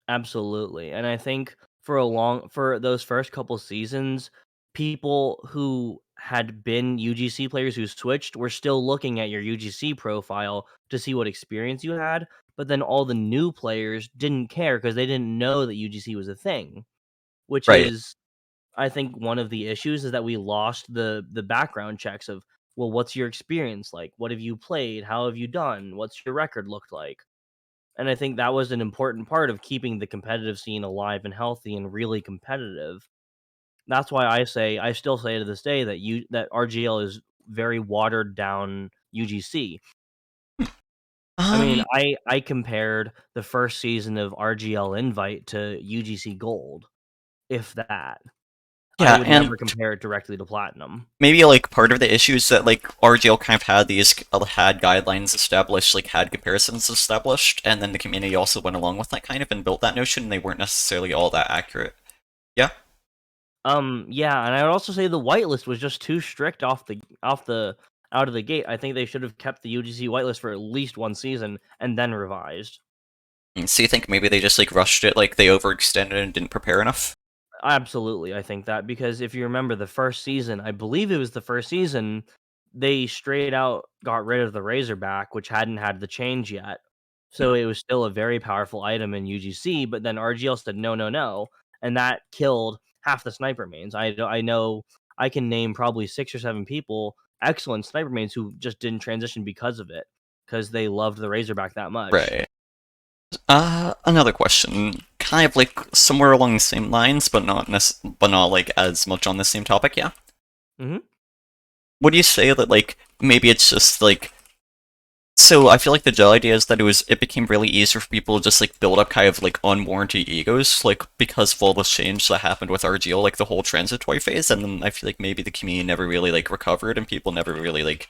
absolutely. And I think for those first couple seasons, people who had been UGC players who switched were still looking at your UGC profile to see what experience you had, but then all the new players didn't care because they didn't know that UGC was a thing, which Right. is I think one of the issues is that we lost the background checks of, well, what's your experience like? What have you played? How have you done? What's your record looked like? And I think that was an important part of keeping the competitive scene alive and healthy and really competitive. That's why I still say to this day that RGL is very watered down UGC. I mean, Um. I compared the first season of RGL Invite to UGC Gold, if that. I Yeah, would and never compare it directly to Platinum. maybe like part of the issue is that like RGL kind of had these had guidelines established, like had comparisons established, and then the community also went along with that kind of and built that notion, and they weren't necessarily all that accurate. Yeah. Yeah, and I would also say the whitelist was just too strict out of the gate. I think they should have kept the UGC whitelist for at least one season and then revised. So you think maybe they just like rushed it, like they overextended and didn't prepare enough? Absolutely, I think that because if you remember the first season, I believe it was the first season, they straight out got rid of the Razorback, which hadn't had the change yet. So it was still a very powerful item in UGC, but then RGL said no, no, no, and that killed half the sniper mains. I know I can name probably 6 or 7 people, excellent sniper mains who just didn't transition because of it, because they loved the Razorback that much. Right. Another question, kind of like somewhere along the same lines, but but not like as much on the same topic. Yeah. hmm Would you say that like maybe it's just like so? I feel like the general idea is that it became really easier for people to just like build up kind of like unwarranted egos, like because of all this change that happened with RGL, like the whole transitory phase, and then I feel like maybe the community never really like recovered, and people never really like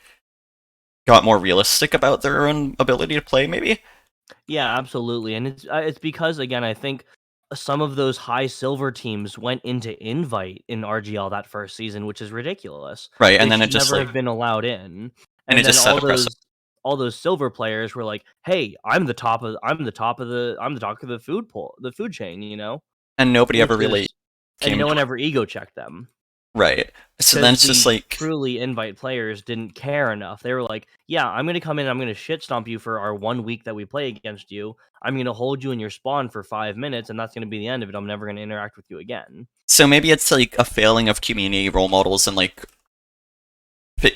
got more realistic about their own ability to play. Maybe. Yeah, absolutely, and it's because again, I think some of those high silver teams went into invite in RGL that first season, which is ridiculous. Right, They and then it should just never like have been allowed in. and it And then just set a precedent. all those silver players were like, "Hey, I'm the top of the the food chain," And nobody which ever really is and came no to one ever ego checked them. right. So then Because it's just the like, truly invite players didn't care enough. They were like, "Yeah, I'm gonna come in, I'm gonna shit stomp you for our 1 week that we play against you. I'm gonna hold you in your spawn for 5 minutes, and that's gonna be the end of it. I'm never gonna interact with you again." so maybe it's like a failing of community role models and like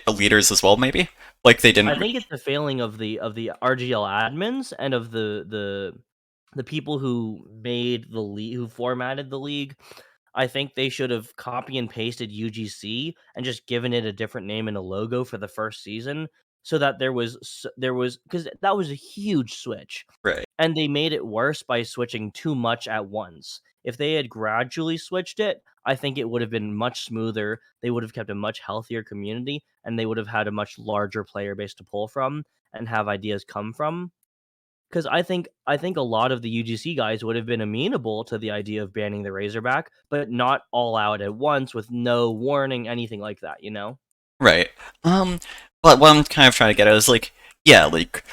leaders as well, maybe. Like they I didn't. think it's a failing of the RGL admins and of the people who made the league, who formatted the league. I think they should have copy and pasted UGC and just given it a different name and a logo for the first season, so that there was because that was a huge switch, Right. and they made it worse by switching too much at once. If they had gradually switched it, I think it would have been much smoother. They would have kept a much healthier community, and they would have had a much larger player base to pull from and have ideas come from. Because I think a lot of the UGC guys would have been amenable to the idea of banning the Razorback, but not all out at once with no warning, anything like that. You know? Right. Um, but what I'm kind of trying to get at is like, yeah, like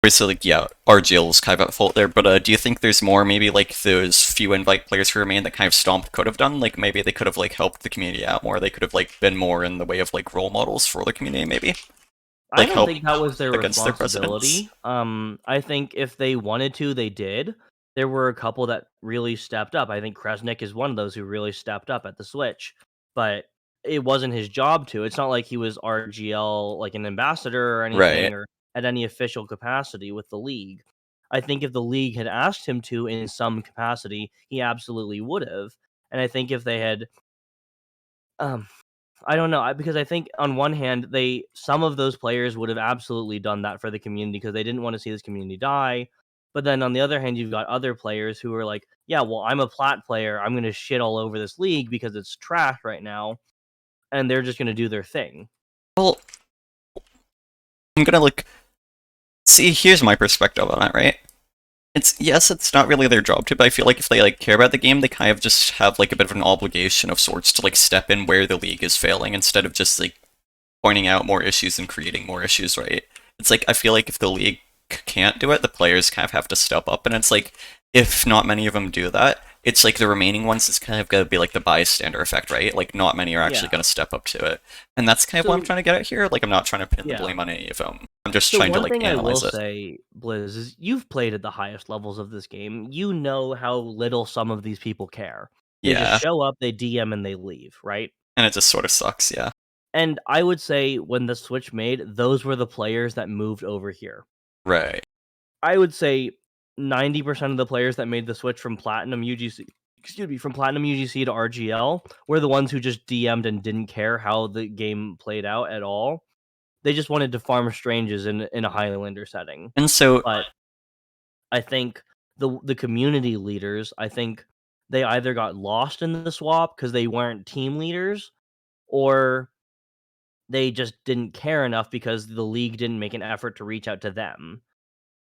obviously, like, yeah, RGL's kind of at fault there, but do you think there's more maybe like those few invite players who remain that kind of Stomp could have done? Like maybe they could have like helped the community out more. They could have like been more in the way of like role models for the community, maybe I like don't help think that was their against their precedents. responsibility. I think if they wanted to, they did. There were a couple that really stepped up. I think Kresnik is one of those who really stepped up at the Switch, but it wasn't his job to. It's not like he was RGL, like an ambassador or Right. anything, or at any official capacity with the league. I think if the league had asked him to in some capacity, he absolutely would have. And I think if they had, um, I don't know, because I think on one hand, some of those players would have absolutely done that for the community because they didn't want to see this community die. But then on the other hand, you've got other players who are like, yeah, well, I'm a plat player. I'm going to shit all over this league because it's trash right now, and they're just going to do their thing. Well, I'm gonna like see. Here's my perspective on it. Right. It's yes, it's not really their job to, but I feel like if they like care about the game, they kind of just have like a bit of an obligation of sorts to like step in where the league is failing instead of just like pointing out more issues and creating more issues, right? It's like I feel like if the league can't do it, the players kind of have to step up, and it's like if not many of them do that, it's like the remaining ones is kind of gonna be like the bystander effect, right? Like not many are actually Yeah. gonna step up to it, and that's kind of what I'm So trying to get at here. Like I'm not trying to pin the yeah. blame on any of them. I'm just So trying to one like thing I will analyze it. say, Blizz, is you've played at the highest levels of this game. You know how little some of these people care. They just Yeah, show up, they DM, and they leave, right? and it just sort of sucks. Yeah, And I would say when the Switch made, those were the players that moved over here. right. I would say 90% of the players that made the switch from Platinum UGC, excuse me, from Platinum UGC to RGL were the ones who just DM'd and didn't care how the game played out at all. They just wanted to farm stranges in a Highlander setting. And so But I think the community leaders, I think they either got lost in the swap because they weren't team leaders, or they just didn't care enough because the league didn't make an effort to reach out to them.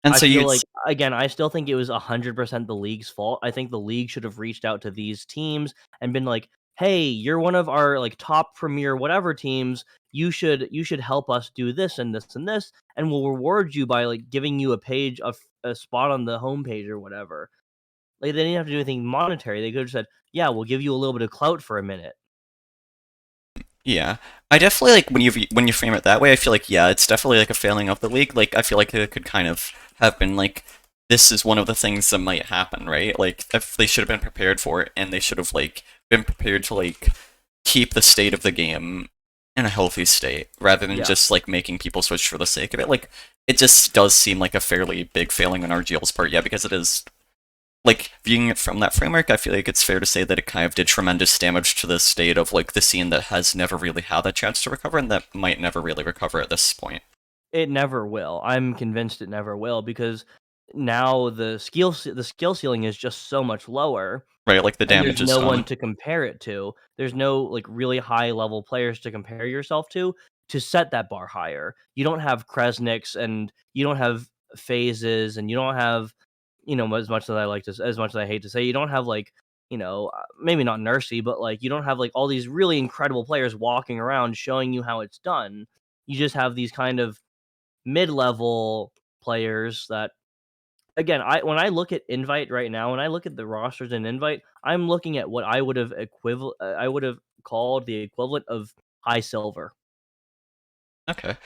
and I so feel you'd like, again, I still think it was 100% the league's fault. I think the league should have reached out to these teams and been like, "Hey, you're one of our like top premier whatever teams. You should help us do this and this and this, and we'll reward you by like giving you a page of a spot on the homepage or whatever." Like they didn't have to do anything monetary. They could have said, "Yeah, we'll give you a little bit of clout for a minute." Yeah, I definitely like when you frame it that way. I feel like yeah, it's definitely like a failing of the league. Like I feel like it could kind of have been like this is one of the things that might happen, right? Like if they should have been prepared for it, and they should have like been prepared to like keep the state of the game in a healthy state rather than Yeah. just like making people switch for the sake of it. Like it just does seem like a fairly big failing on RGL's part, yeah, because it is like viewing it from that framework, I feel like it's fair to say that it kind of did tremendous damage to the state of like the scene that has never really had that chance to recover and that might never really recover at this point. It never will. I'm convinced it never will because now the skill ceiling is just so much lower. Right, like the And there's damage is no one done. to compare it to. There's no, like, really high level players to compare yourself to set that bar higher. You don't have Kresniks, and you don't have phases, and you don't have, as much as as much as I hate to say, you don't have, like, maybe not Nursey, but, like, you don't have, like, all these really incredible players walking around showing you how it's done. You just have these kind of mid-level players that, again, when I look at Invite right now, when I look at the rosters in Invite, I'm looking at what I would have called the equivalent of high silver. Okay. I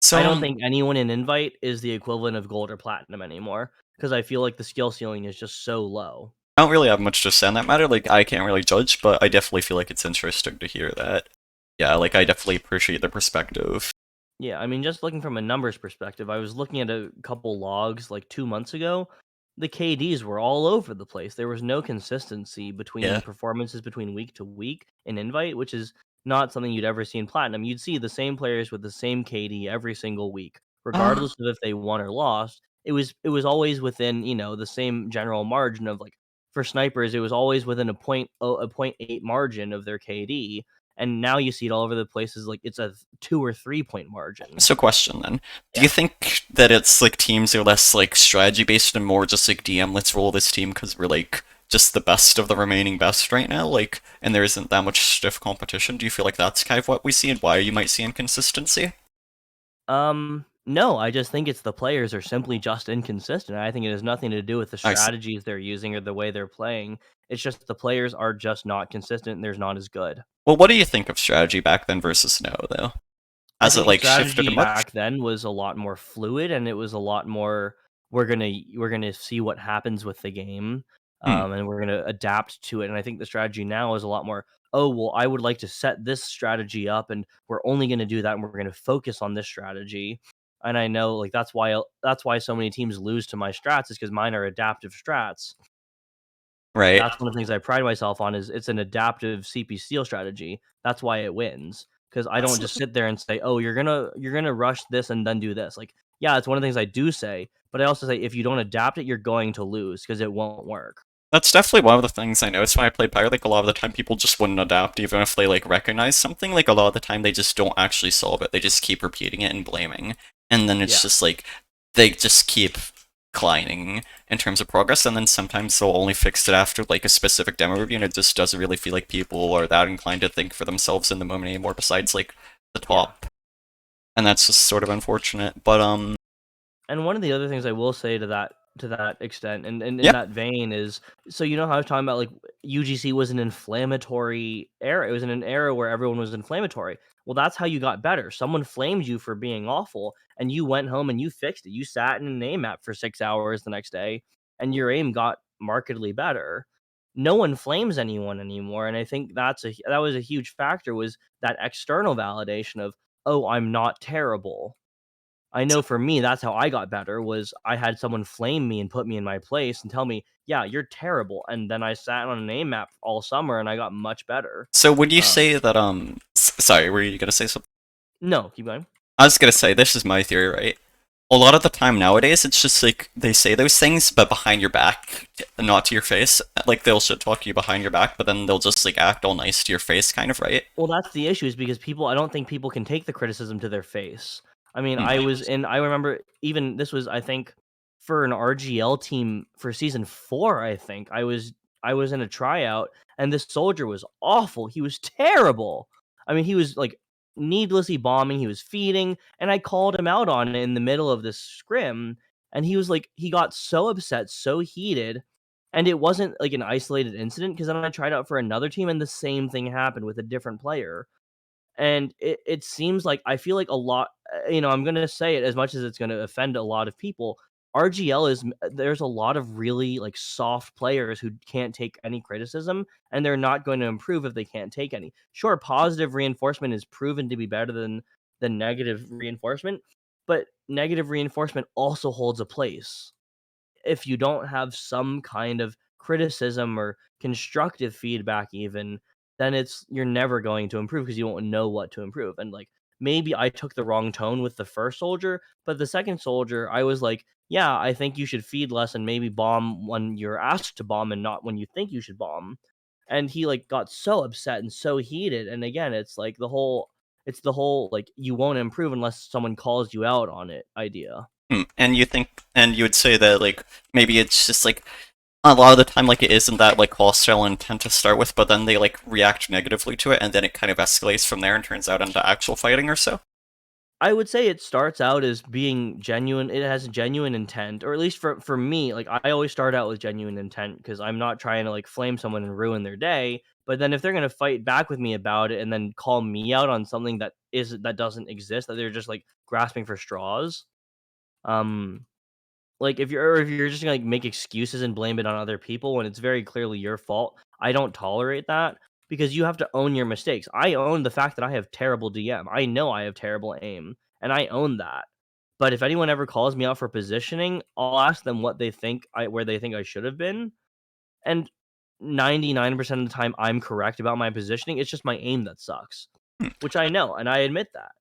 So, don't think anyone in Invite is the equivalent of gold or platinum anymore because I feel like the skill ceiling is just so low. I don't really have much to say on that matter. Like, I can't really judge, but I definitely feel like it's interesting to hear that. Yeah, like, I definitely appreciate the perspective. Yeah, I mean, just looking from a numbers perspective, I was looking at a couple logs like 2 months ago. The KDs were all over the place. There was no consistency between Yeah. performances between week to week in Invite, which is not something you'd ever see in Platinum. You'd see the same players with the same KD every single week, Uh, regardless of if they won or lost. It was always within, the same general margin of like for snipers, it was always within a point 0.8 margin of their KD, and now you see it all over the places like it's a 2 or 3 point margin. so question then. Do you Yeah. think that it's like teams are less like strategy based and more just like DM, let's roll this team because we're like just the best of the remaining best right now? Like, and there isn't that much stiff competition. Do you feel like that's kind of what we see and why you might see inconsistency? No, I just think it's the players are simply just inconsistent. I think it has nothing to do with the I see. strategies they're using or the way they're playing. It's just the players are just not consistent and they're not as good. Well, what do you think of strategy back then versus now, though? I Has it think like shifted strategy much? back then was a lot more fluid and it was a lot more we're gonna see what happens with the game, Hmm. and we're gonna adapt to it. And I think the strategy now is a lot more, oh well, I would like to set this strategy up, and we're only gonna do that, and we're gonna focus on this strategy. And I know like that's why so many teams lose to my strats is because mine are adaptive strats. Right. That's one of the things I pride myself on is it's an adaptive CP steal strategy. That's why it wins. Because I don't just That's sit there and say, "Oh, you're gonna rush this and then do this." Like, yeah, it's one of the things I do say, but I also say if you don't adapt it, you're going to lose because it won't work. That's definitely one of the things I noticed when I played Pyre. Like a lot of the time, people just wouldn't adapt, even if they like recognize something. Like a lot of the time, they just don't actually solve it. They just keep repeating it and blaming, and then it's Yeah, just like they just keep declining in terms of progress. And then sometimes they'll only fix it after like a specific demo review, and it just doesn't really feel like people are that inclined to think for themselves in the moment anymore. Besides like the yeah. top, and that's just sort of unfortunate. But And one of the other things I will say to that extent, and in yeah. that vein is, so you know how I was talking about like UGC was an inflammatory era. It was in an era where everyone was inflammatory. Well, that's how you got better. Someone flamed you for being awful, and you went home and you fixed it. You sat in an aim map for 6 hours the next day, and your aim got markedly better. No one flames anyone anymore, and I think that was a huge factor was that external validation of, oh, I'm not terrible. I know for me, that's how I got better was I had someone flame me and put me in my place and tell me, "Yeah, you're terrible." And then I sat on an aim map all summer and I got much better. So would you Um, say that sorry, were you gonna say something? no, keep going. I was gonna say this is my theory, right? A lot of the time nowadays, it's just like they say those things, but behind your back, not to your face. Like they'll shit talk you behind your back, but then they'll just like act all nice to your face, kind of, right? Well, that's the issue is because I don't think people can take the criticism to their face. I mean, Hmm. I remember even this was, I think, for an RGL team for season 4, I think. I was in a tryout and this soldier was awful. He was terrible. I mean, he was like needlessly bombing, he was feeding, and I called him out on it in the middle of this scrim, and he was like he got so upset, so heated, and it wasn't like an isolated incident because then I tried out for another team and the same thing happened with a different player. And it seems like I feel like a lot, I'm going to say it as much as it's going to offend a lot of people. RGL there's a lot of really like soft players who can't take any criticism and they're not going to improve if they can't take any. Sure, positive reinforcement is proven to be better than negative reinforcement, but negative reinforcement also holds a place. If you don't have some kind of criticism or constructive feedback even, then you're never going to improve because you won't know what to improve. And like maybe I took the wrong tone with the first soldier, but the second soldier, I was like, yeah, I think you should feed less and maybe bomb when you're asked to bomb and not when you think you should bomb. And he like got so upset and so heated. And again, it's the whole like you won't improve unless someone calls you out on it idea. Hmm. And you think, and you would say that like maybe it's just like a lot of the time like it isn't that like hostile intent to start with, but then they like react negatively to it, and then it kind of escalates from there and turns out into actual fighting or so. I would say it starts out as being genuine. It has genuine intent, or at least for me, like I always start out with genuine intent because I'm not trying to like flame someone and ruin their day. But then if they're gonna fight back with me about it and then call me out on something that doesn't exist, that they're just like grasping for straws, um, like if you're just gonna like make excuses and blame it on other people when it's very clearly your fault, I don't tolerate that because you have to own your mistakes. I own the fact that I have terrible DM. I know I have terrible aim, and I own that. But if anyone ever calls me out for positioning, I'll ask them what they think where they think I should have been, and 99% of the time I'm correct about my positioning. It's just my aim that sucks, Hmm. which I know, and I admit that.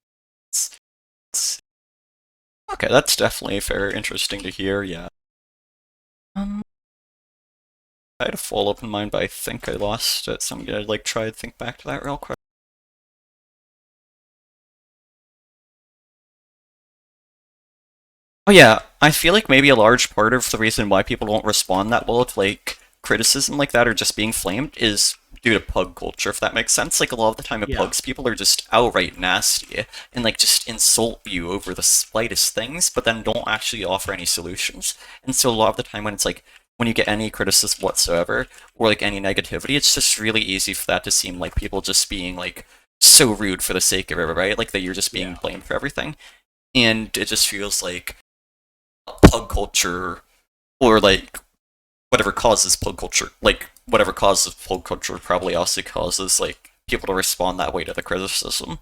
It's- Okay, that's definitely fair. Interesting to hear. Yeah. I had a follow-up in mind, but I think I lost it, so I'm gonna like try to think back to that real quick. Oh yeah, I feel like maybe a large part of the reason why people don't respond that well to like criticism like that or just being flamed is due to pug culture, if that makes sense. Like a lot of the time at Yeah, pugs, people are just outright nasty and like just insult you over the slightest things, but then don't actually offer any solutions. And so a lot of the time when it's like when you get any criticism whatsoever or like any negativity, it's just really easy for that to seem like people just being like so rude for the sake of it, right? Like that you're just being yeah. blamed for everything. And it just feels like pug culture or like whatever causes pug culture, like whatever causes pug culture probably also causes like people to respond that way to the criticism.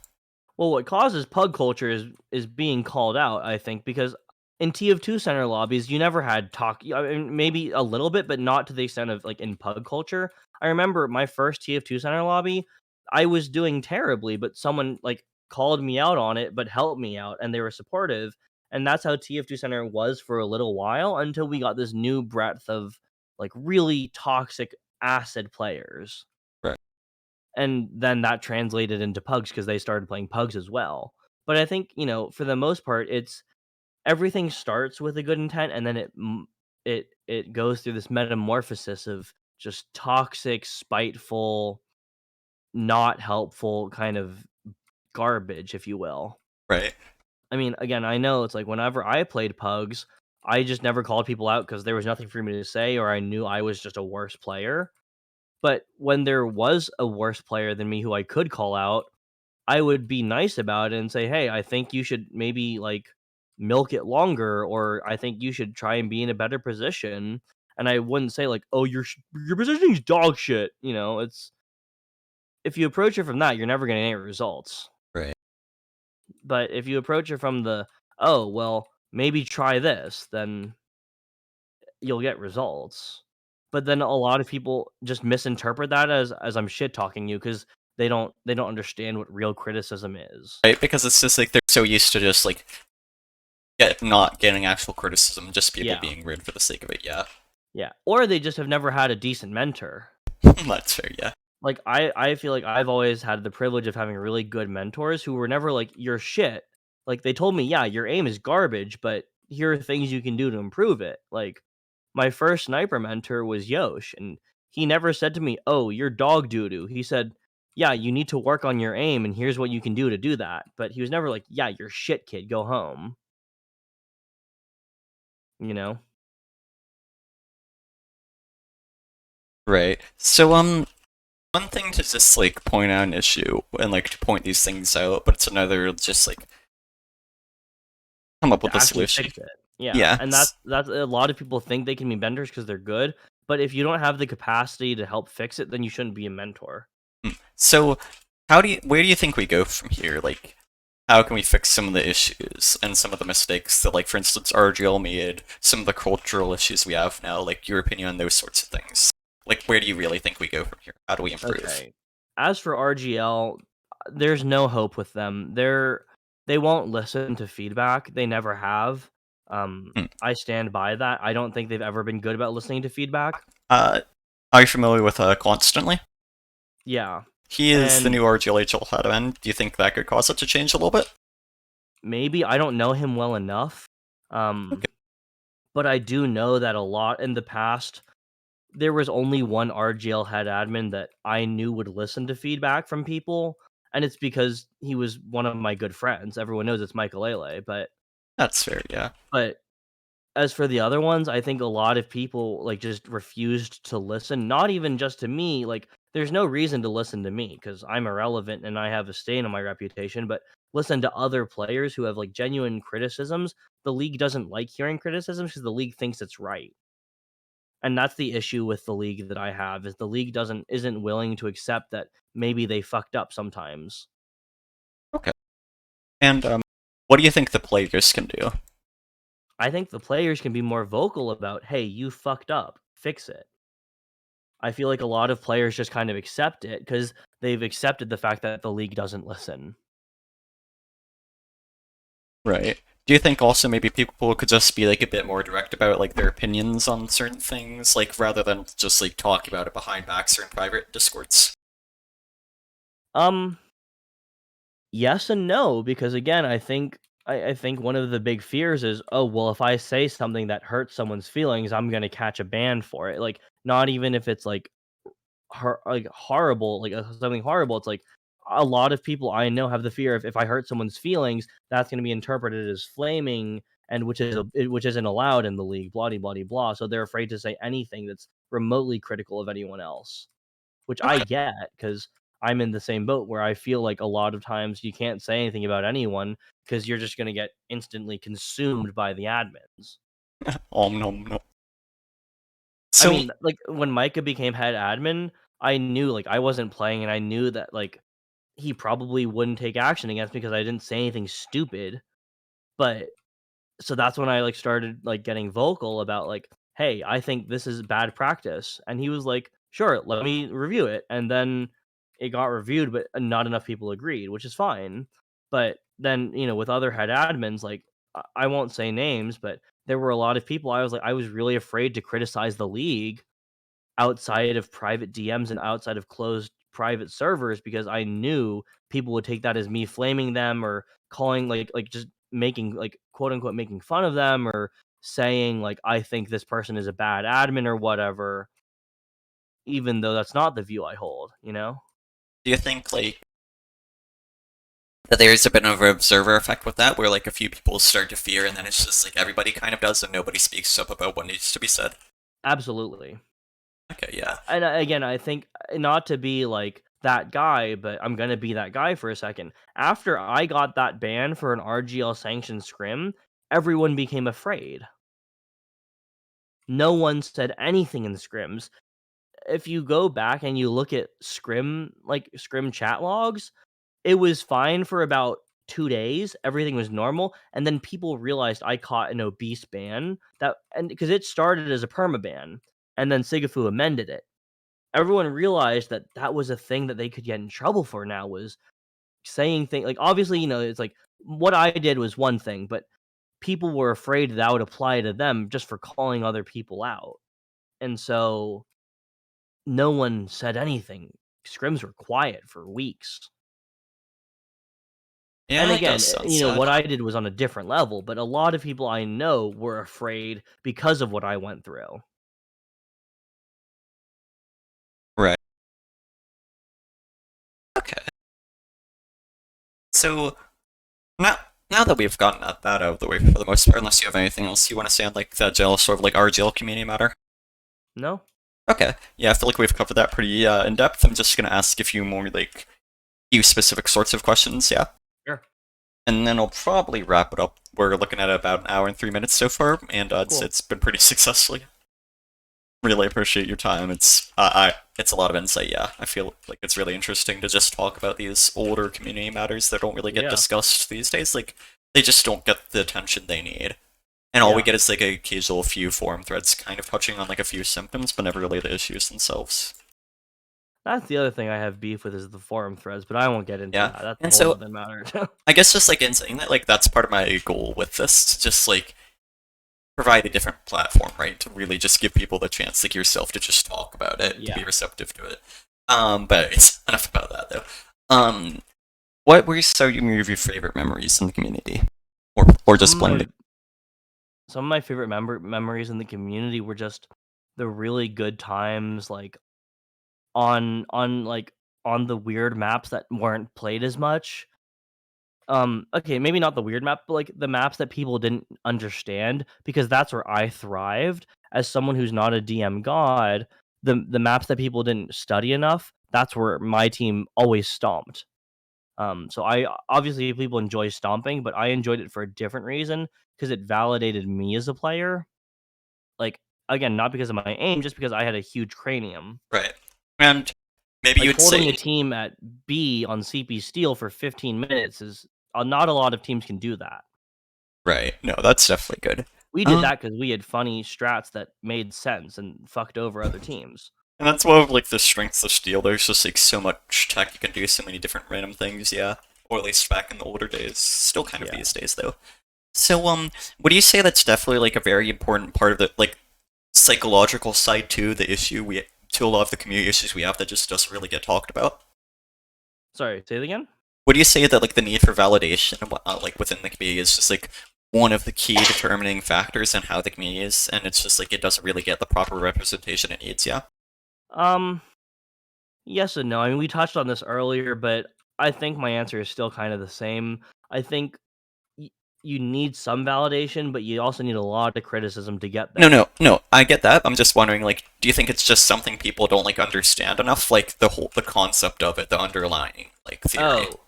Well, what causes pug culture is being called out, I think, because in TF2 center lobbies, you never had talk. I mean, maybe a little bit, but not to the extent of like in pug culture. I remember my first TF2 center lobby, I was doing terribly, but someone like called me out on it, but helped me out, and they were supportive. And that's how TF2 center was for a little while until we got this new breadth of like really toxic acid players, Right. and then that translated into pugs because they started playing pugs as well. But I think, for the most part, it's everything starts with a good intent, and then it goes through this metamorphosis of just toxic, spiteful, not helpful kind of garbage, if you will. Right. I mean, again, I know it's like whenever I played pugs, I just never called people out because there was nothing for me to say, or I knew I was just a worse player. But when there was a worse player than me who I could call out, I would be nice about it and say, "Hey, I think you should maybe, like, milk it longer, or I think you should try and be in a better position." And I wouldn't say like, "Oh, your positioning's dog shit," It's if you approach it from that, you're never gonna get any results. Right. But if you approach it from the, "Oh, well, maybe try this," then you'll get results. But then a lot of people just misinterpret that as I'm shit talking you because they don't understand what real criticism is. Right. Because it's just like they're so used to just like not getting actual criticism, just people Yeah. being rude for the sake of it. Yeah. Yeah, or they just have never had a decent mentor. That's fair. Yeah. Like, I feel like I've always had the privilege of having really good mentors who were never like, "You're shit." Like, they told me, "Yeah, your aim is garbage, but here are things you can do to improve it." Like, my first sniper mentor was Yosh, and he never said to me, "Oh, you're dog doo-doo." He said, "Yeah, you need to work on your aim, and here's what you can do to do that." But he was never like, "Yeah, you're shit, kid, go home." You know? Right. So one thing to just like point out an issue and like to point these things out, but it's another just like come up To with a actually solution. fix it. Yeah, Yeah. and that's a lot of people think they can be mentors because 'cause they're good, but if you don't have the capacity to help fix it, then you shouldn't be a mentor. So where do you think we go from here? Like how can we fix some of the issues and some of the mistakes that like for instance RGL made, some of the cultural issues we have now, like your opinion on those sorts of things? Like where do you really think we go from here? How do we improve? Okay. As for RGL, there's no hope with them. They won't listen to feedback, they never have. Hmm. I stand by that. I don't think they've ever been good about listening to feedback. Uh are you familiar with Constantly? Yeah, He is the and new RGL head end. Do you think that could cause it to change a little bit? maybe I don't know him well enough, Okay. but I do know that a lot in the past there was only one RGL head admin that I knew would listen to feedback from people, and it's because he was one of my good friends. Everyone knows it's Michael Lele, That's fair, yeah. but as for the other ones, I think a lot of people like just refused to listen, not even just to me. Like, there's no reason to listen to me because I'm irrelevant and I have a stain on my reputation, but listen to other players who have like genuine criticisms. The league doesn't like hearing criticisms because the league thinks it's right. And that's the issue with the league that I have is the league isn't willing to accept that maybe they fucked up sometimes. Okay. And What do you think the players can do? I think the players can be more vocal about, hey, you fucked up, fix it. I feel like a lot of players just kind of accept it because they've accepted the fact that the league doesn't listen. Right. Do you think also maybe people could just be like a bit more direct about like their opinions on certain things, like rather than just like talk about it behind backs or in private discords? Um, yes and no, because again, I think one of the big fears is, oh well, if I say something that hurts someone's feelings, I'm gonna catch a ban for it. Like, not even if it's like horrible, like something horrible. It's like a lot of people I know have the fear of if I hurt someone's feelings, that's gonna be interpreted as flaming, and which isn't allowed in the league. Blah blah blah blah. So they're afraid to say anything that's remotely critical of anyone else, which I Okay. get because I'm in the same boat where I feel like a lot of times you can't say anything about anyone because you're just going to get instantly consumed by the admins. Nom nom. I So mean, like when Micah became head admin, I knew like I wasn't playing and I knew that like he probably wouldn't take action against me because I didn't say anything stupid. But so that's when I like started like getting vocal about like, hey, I think this is bad practice. And he was like, sure, let me review it. And then it got reviewed, but not enough people agreed, which is fine. But then, with other head admins, like I won't say names, but there were a lot of people I was really afraid to criticize the league outside of private DMs and outside of closed private servers because I knew people would take that as me flaming them or calling like just making like quote unquote making fun of them or saying like I think this person is a bad admin or whatever, even though that's not the view I hold. do you think like that there's a bit of an observer effect with that, where like a few people start to fear, and then it's just like everybody kind of does, and nobody speaks up about what needs to be said? Absolutely. Okay, yeah. And again, I think not to be like that guy, but I'm gonna be that guy for a second. After I got that ban for an RGL sanctioned scrim, everyone became afraid. No one said anything in the scrims. If you go back and you look at scrim chat logs, it was fine for about 2 days, everything was normal, and then people realized I caught an obese ban that and because it started as a permaban, and then Sigafu amended it. Everyone realized that that was a thing that they could get in trouble for now was saying things like, obviously, it's like, what I did was one thing, but people were afraid that would apply to them just for calling other people out, and so no one said anything. Scrims were quiet for weeks. Yeah, And that does again, sound sad. what I did was on a different level, but a lot of people I know were afraid because of what I went through. Right. Okay. So now now that we've gotten that out of the way for the most part, unless you have anything else you want to say on like the GL sort of like RGL community matter. No? Okay. Yeah, I feel like we've covered that pretty in depth. I'm just gonna ask a few more like few specific sorts of questions, yeah. Sure. And then I'll probably wrap it up. We're looking at about an hour and 3 minutes so far, and Cool. it's been pretty successful. Really appreciate your time. It's a lot of insight. Yeah, I feel like it's really interesting to just talk about these older community matters that don't really get Yeah. discussed these days. Like they just don't get the attention they need, and all we Yeah. get is like a occasional few forum threads, kind of touching on like a few symptoms, but never really the issues themselves. That's the other thing I have beef with is the forum threads, but I won't get into Yeah, that. That's a and whole so nother matter. I guess just like in saying that, like that's part of my goal with this, to just like provide a different platform, right? To really just give people the chance, like yourself, to just talk about it, to Yeah. be receptive to it. But it's enough about that, though. What were some of your favorite memories in the community, or Some just of my blended? some of my favorite memories in the community were just the really good times, like on the weird maps that weren't played as much. Okay, maybe not the weird map, but like the maps that people didn't understand because that's where I thrived as someone who's not a DM god. The maps that people didn't study enough, that's where my team always stomped. So I obviously people enjoy stomping, but I enjoyed it for a different reason because it validated me as a player. Like again, not because of my aim, just because I had a huge cranium. Right. And maybe Like you'd holding a say, team at B on CP Steel for 15 minutes is not a lot of teams can do that. Right. No, that's definitely good. We did that because we had funny strats that made sense and fucked over other teams. And that's one of like the strengths of Steel. There's just like so much tech you can do, so many different random things, yeah. Or at least back in the older days. Still kind of these days though. So, would you say that's definitely like a very important part of the like psychological side to the issue to a lot of the community issues we have that just doesn't really get talked about? Sorry, say it again? Would you say that like the need for validation and whatnot, like within the community, is just like one of the key determining factors in how the community is, and it's just like it doesn't really get the proper representation it needs? Yeah. Yes and no. I mean, we touched on this earlier, but I think my answer is still kind of the same. I think y- you need some validation, but you also need a lot of criticism to get No, there. no, no. I get that. I'm just wondering, like, do you think it's just something people don't like understand enough, like the concept of it, the underlying like theory? Oh,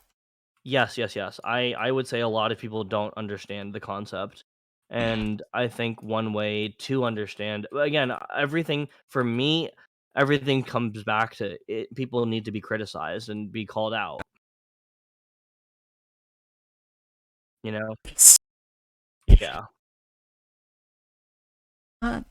yes, yes, yes. I would say a lot of people don't understand the concept. Hmm. And I think one way to understand, again, everything for me, everything comes back to it, people need to be criticized and be called out, you know? It's Yeah. uh,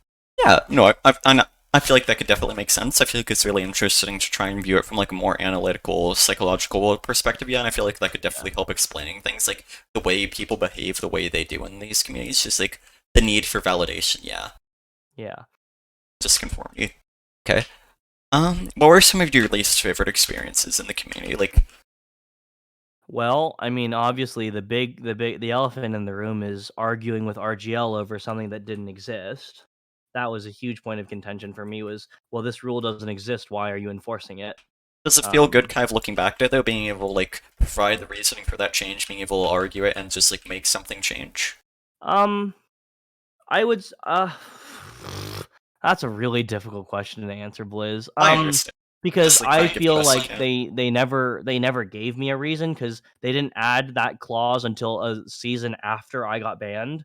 yeah, no, I feel like that could definitely make sense. I feel like it's really interesting to try and view it from like a more analytical, psychological perspective. Yeah, and I feel like that could Yeah. definitely help explaining things like the way people behave, the way they do in these communities, just like the need for validation. Yeah, Yeah. just conformity. Okay. What were some of your least favorite experiences in the community? Like, Well, I mean, obviously the elephant in the room is arguing with RGL over something that didn't exist. That was a huge point of contention for me was, well, this rule doesn't exist, why are you enforcing it? does it feel good, Um kind of looking back at it, though, being able to like provide the reasoning for that change, being able to argue it, and just like make something change? um I would that's a really difficult question to answer, Blizz. I understand. Because Just like try I and give the feel best you like can. they never gave me a reason because they didn't add that clause until a season after I got banned.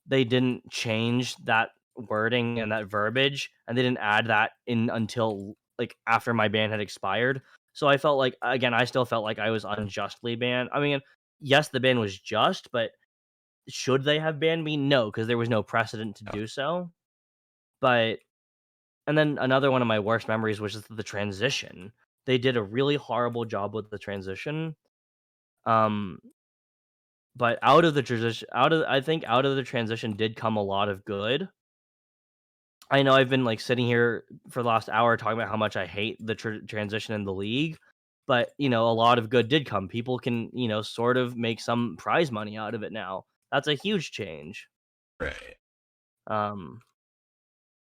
They didn't change that wording and that verbiage, and they didn't add that in until like after my ban had expired. So I felt like again, I still felt like I was unjustly banned. I mean, yes, the ban was just, but should they have banned me? No, because there was no precedent to No. do so. But and then another one of my worst memories was just the transition. They did a really horrible job with the transition. Um, but out of the transition, out of the transition did come a lot of good. I know I've been like sitting here for the last hour talking about how much I hate the transition in the league, but a lot of good did come. People can sort of make some prize money out of it now. That's a huge change. Right. Um,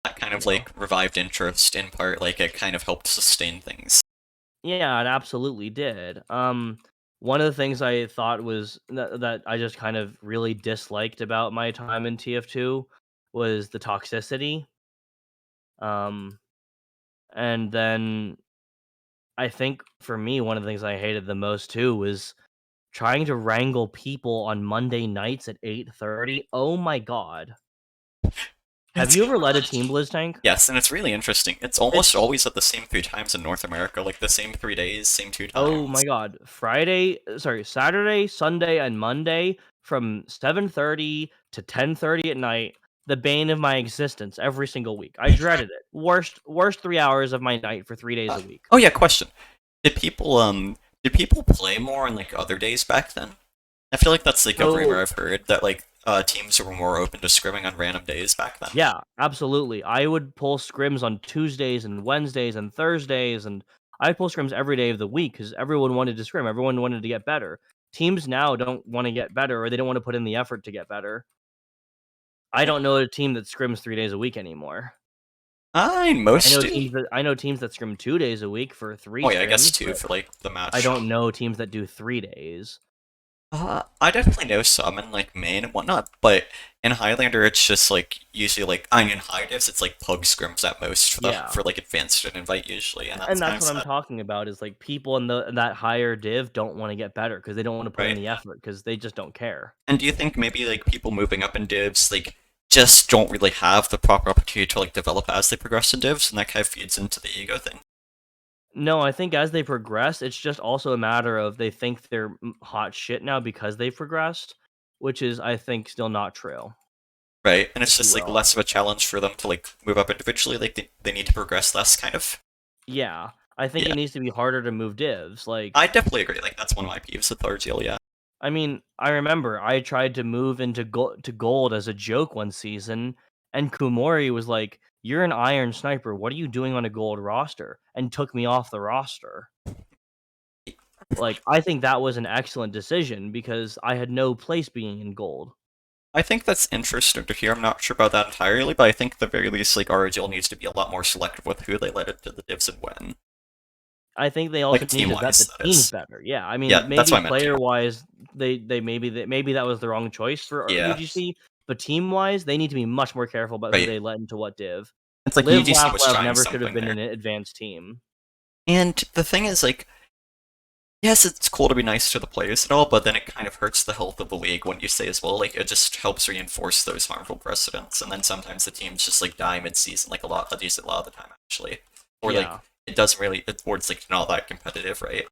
That kind you of know, like revived interest in part, like it kind of helped sustain things. yeah, it absolutely did. One of the things I thought was that I just kind of really disliked about my time in TF2 was the toxicity. Um, and then I think for me, one of the things I hated the most too was trying to wrangle people on Monday nights at 8:30. Oh my god. Have It's you ever led a team, Bliztank? yes, and it's really interesting. It's It's almost always at the same 3 times in North America, like the same 3 days, same two Oh times. my god. Saturday, Sunday, and Monday from 7:30 to 10:30 at night, the bane of my existence every single week. I dreaded it. Worst 3 hours of my night for 3 days Uh, a week. oh yeah, question. Did people play more on like other days back then? I feel like that's like a rumor So, I've heard that like teams were more open to scrimming on random days back then. yeah, absolutely. I would pull scrims on Tuesdays and Wednesdays and Thursdays, and I pull scrims every day of the week because everyone wanted to scrim. Everyone wanted to get better. Teams now don't want to get better, or they don't want to put in the effort to get better. I Yeah. don't know a team that scrims 3 days a week anymore. I most I know teams that scrim 2 days a week for 3 oh yeah, I guess scrims, two but for like the I match. don't know teams that do 3 days. I definitely know some in like Maine and whatnot, but in Highlander it's just like usually like I mean in high divs it's like pug scrims at most for the Yeah, for like advanced and invite usually, and that's and kind that's of what I'm sad. talking about is, like, people in that higher div don't wanna get better because they don't wanna put in Right. the effort because they just don't care. And do you think maybe like people moving up in divs like just don't really have the proper opportunity to like develop as they progress in divs, and that kind of feeds into the ego thing? No, I think as they progress, it's just also a matter of they think they're hot shit now because they've progressed, which is, I think, still not true, Right, and if it's you just like will. less of a challenge for them to like move up individually. Like they need to progress less, kind of. Yeah, I think Yeah, it needs to be harder to move divs. Like, I definitely agree. Like that's one of my peeves with RGL. Yeah, I mean, I remember I tried to move into gold as a joke one season, and Kumori was like, "You're an iron sniper. What are you doing on a gold roster?" and took me off the roster. Like, I think that was an excellent decision because I had no place being in gold. I think that's interesting to hear. I'm not sure about that entirely, but I think at the very least, like RGL needs to be a lot more selective with who they let into the divs and when. I think they also Like need team to vet wise, the that teams is. better. Yeah, I Yeah, mean, that's maybe what I meant too. player wise, they maybe that was the wrong choice for Yeah, UGC, but team wise, they need to be much more careful about who right. they let into what div. It's like Live UGC Laugh was Love trying never should have something been there. an advanced team. And the thing is, like, yes, it's cool to be nice to the players and all, but then it kind of hurts the health of the league when you say as well. Like, it just helps reinforce those harmful precedents, and then sometimes the teams just like die mid-season, like a decent lot of the time actually, or like Yeah, it doesn't really, or it's like not that competitive, right?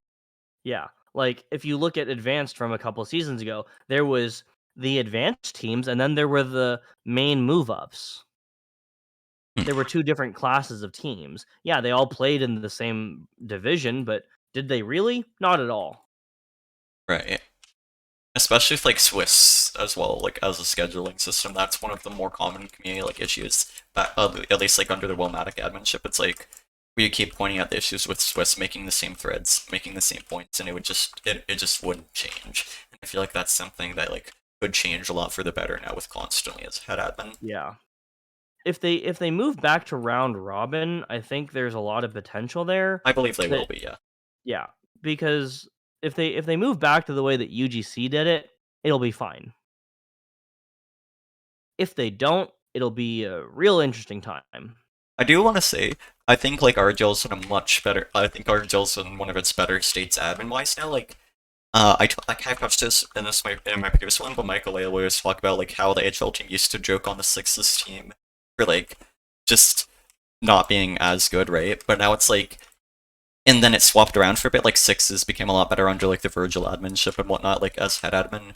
yeah. Like if you look at advanced from a couple seasons ago, there was the advanced teams, and then there were the main move ups. There were two different classes of teams. Yeah, they all played in the same division, but did they really? Not at all. Right. Especially with like Swiss as well, like as a scheduling system, that's one of the more common community like issues. That at least like under the Wilmatic adminship, it's like we keep pointing out the issues with Swiss making the same threads, making the same points, and it just wouldn't change. And I feel like that's something that like could change a lot for the better now with constantly as head admin. Yeah. If they move back to round robin, I think there's a lot of potential there. I believe they will That be, yeah. yeah, because if they move back to the way that UGC did it, it'll be fine. If they don't, it'll be a real interesting time. I do want to say, I think like RGL's in a much better. I think RGL's in one of its better states admin wise now. Like I kind of touched this in my previous one, but Michael always talk about like how the HL team used to joke on the Sixes team for like just not being as good, right? But now it's like, and then it swapped around for a bit. Like Sixes became a lot better under like the Virgil adminship and whatnot, like as head admin.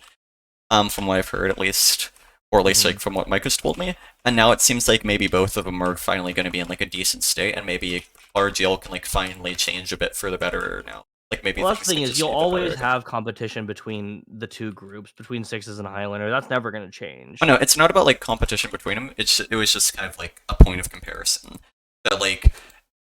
From what I've heard at least, or at least Mhm. like from what Mike has told me. And now it seems like maybe both of them are finally going to be in like a decent state, and maybe RGL can like finally change a bit for the better now. Like maybe Well, that's the things thing can is just you'll be a bit better always again. have competition between the two groups, between Sixes and Highlander. That's never going to Oh change. no, it's not about like competition between them. It was just kind of like a point of comparison that like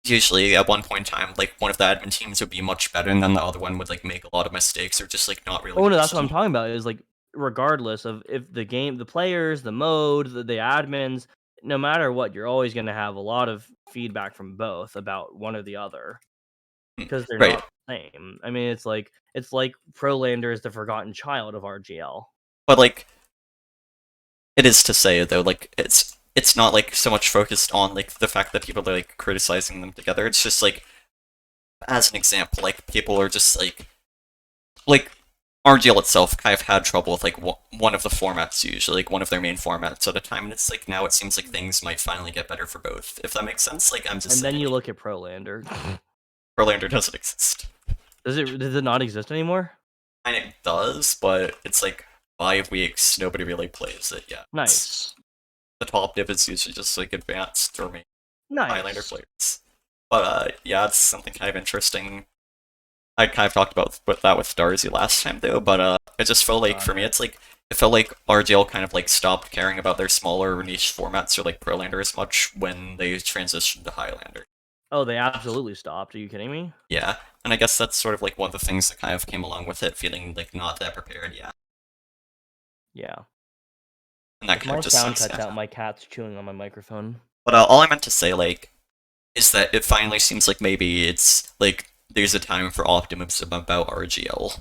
usually at one point in time like one of the admin teams would be much better and then the other one would like make a lot of mistakes or just like not really Oh no, that's what I'm perform. talking about. Is like regardless of if the game, the players, the mode, the admins, no matter what, you're always going to have a lot of feedback from both about one or the other because they're Right, not the same. I mean, it's like Prolander is the forgotten child of RGL. but like it is to say though, like it's not like so much focused on like the fact that people are like criticizing them together. It's just like as an example, like people are just like RGL itself kind of had trouble with like one of the formats usually, like one of their main formats at a time, and it's like now it seems like things might finally get better for both. If that makes sense, like I'm just And then saying, you look at Prolander. Orlando doesn't exist. Does it not exist anymore? And it does, but it's like 5 weeks, nobody really plays it yet. Nice. The top div is usually just like advanced or Highlander Nice. players. But yeah, it's something kind of interesting. I kind of talked about that with Darzy last time though, but it just felt like Got for me, it. it's like it felt like RGL kind of like stopped caring about their smaller niche formats or like Prolander as much when they transitioned to Highlander. Oh, they absolutely stopped. Are you kidding me? Yeah, and I guess that's sort of like one of the things that kind of came along with it, feeling like not that prepared. Yeah, Yeah. and that If kind of my just sound sucks. cuts Yeah. out, my cat's chewing on my microphone. But all I meant to say like is that it finally seems like maybe it's like there's a time for optimism about RGL,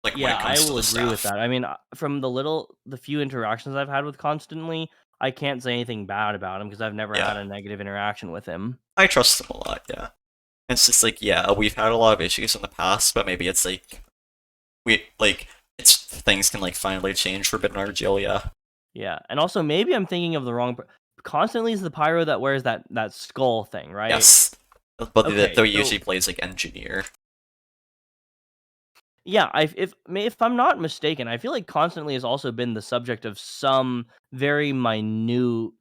like when Yeah, it I comes to will the agree with staff. that. I mean, from the few interactions I've had with Constantly, I can't say anything bad about him because I've never Yeah, had a negative interaction with him. I trust them a lot. Yeah, it's just like yeah, we've had a lot of issues in the past, but maybe it's like we like it's things can like finally change for Bit and RGL. Yeah, Yeah, and also maybe I'm thinking of the wrong. Constantly is the pyro that wears that skull thing, right? yes, But Okay, though he so usually plays like engineer. yeah, if I'm not mistaken, I feel like Constantly has also been the subject of some very minute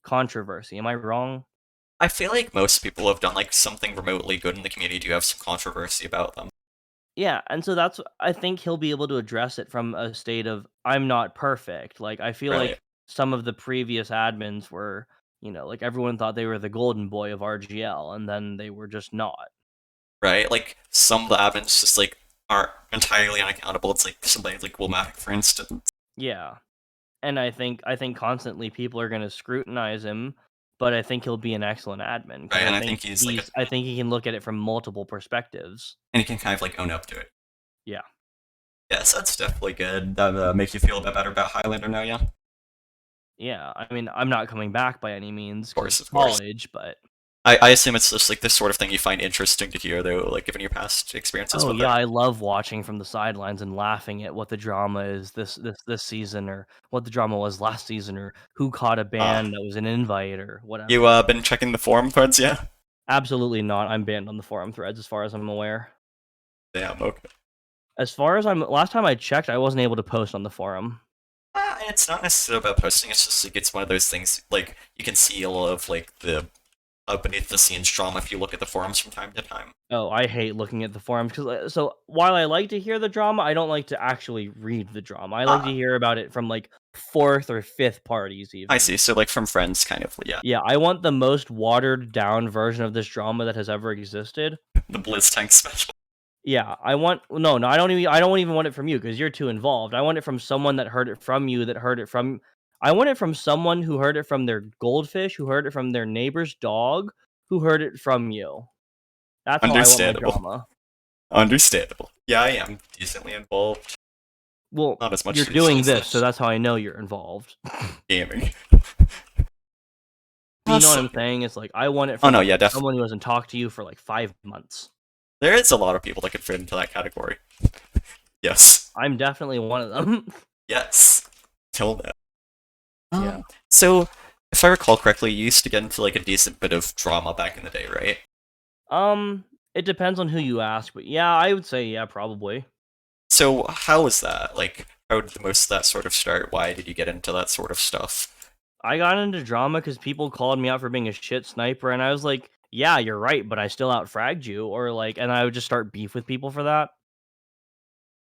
controversy. Am I wrong? I feel like most people have done like something remotely good in the community do have some controversy about them. Yeah, and so that's I think he'll be able to address it from a state of I'm not perfect. Like I feel Right. like some of the previous admins were, like everyone thought they were the golden boy of RGL and then they were just not. Right? Like some of the admins just like aren't entirely unaccountable. It's like somebody like Wilmatic, for instance. Yeah. And I think constantly people are going to scrutinize him, but I think he'll be an excellent admin because Right? I And I think think he's like I think he can look at it from multiple perspectives. and he can kind of like own up to it. Yeah. Yes, that's definitely good. That make you feel a bit better about Highlander now, yeah? Of Yeah, I mean, I'm not coming back by any means course, cuz of course. college, but I assume it's just like this sort of thing you find interesting to hear, though, like given your past experiences oh with yeah, it. I love watching from the sidelines and laughing at what the drama is this season or what the drama was last season or who caught a Ah, ban that was an invite or whatever. you been checking the forum threads, yeah? Absolutely not. I'm banned on the forum threads as far as I'm aware. Damn, okay. As far as I'm last time I checked, I wasn't able to post on the forum. It's not necessarily about posting. It's just like it's one of those things. Like you can see a lot of like the beneath the scenes drama if you look at the forums from time to time. Oh, I hate looking at the forums because so while I like to hear the drama, I don't like to actually read the drama. I like to Ah, hear about it from like fourth or fifth parties I even. see. So like from friends, kind of. Yeah, Yeah, I want the most watered down version of this drama that has ever existed. the Bliztank special. Yeah, I want no, I don't even want it from you because you're too involved. I want it from someone that heard it from you that heard it from I want it from someone who heard it from their goldfish, who heard it from their neighbor's dog, who heard it from you. That's how I want my Understandable. drama. Understandable. Yeah, I am decently involved. Well, Not as you're much as doing this, so this that's how I know you're involved. gaming. Do you know what So, I'm saying? It's like I want it oh from no, like yeah, definitely. someone who hasn't talked to you for like 5 months. There is a lot of people that could fit into that category. Yes. I'm definitely one of them. Yes. Till then. Yeah. So, if I recall correctly, you used to get into like a decent bit of drama back in the day, right? It depends on who you ask, but yeah, I would say yeah, probably. So, how was that? Like, how did most of that sort of start? Why did you get into that sort of stuff? I got into drama because people called me out for being a shit sniper, and I was like, "Yeah, you're right, but I still outfragged you," or like, and I would just start beef with people for that.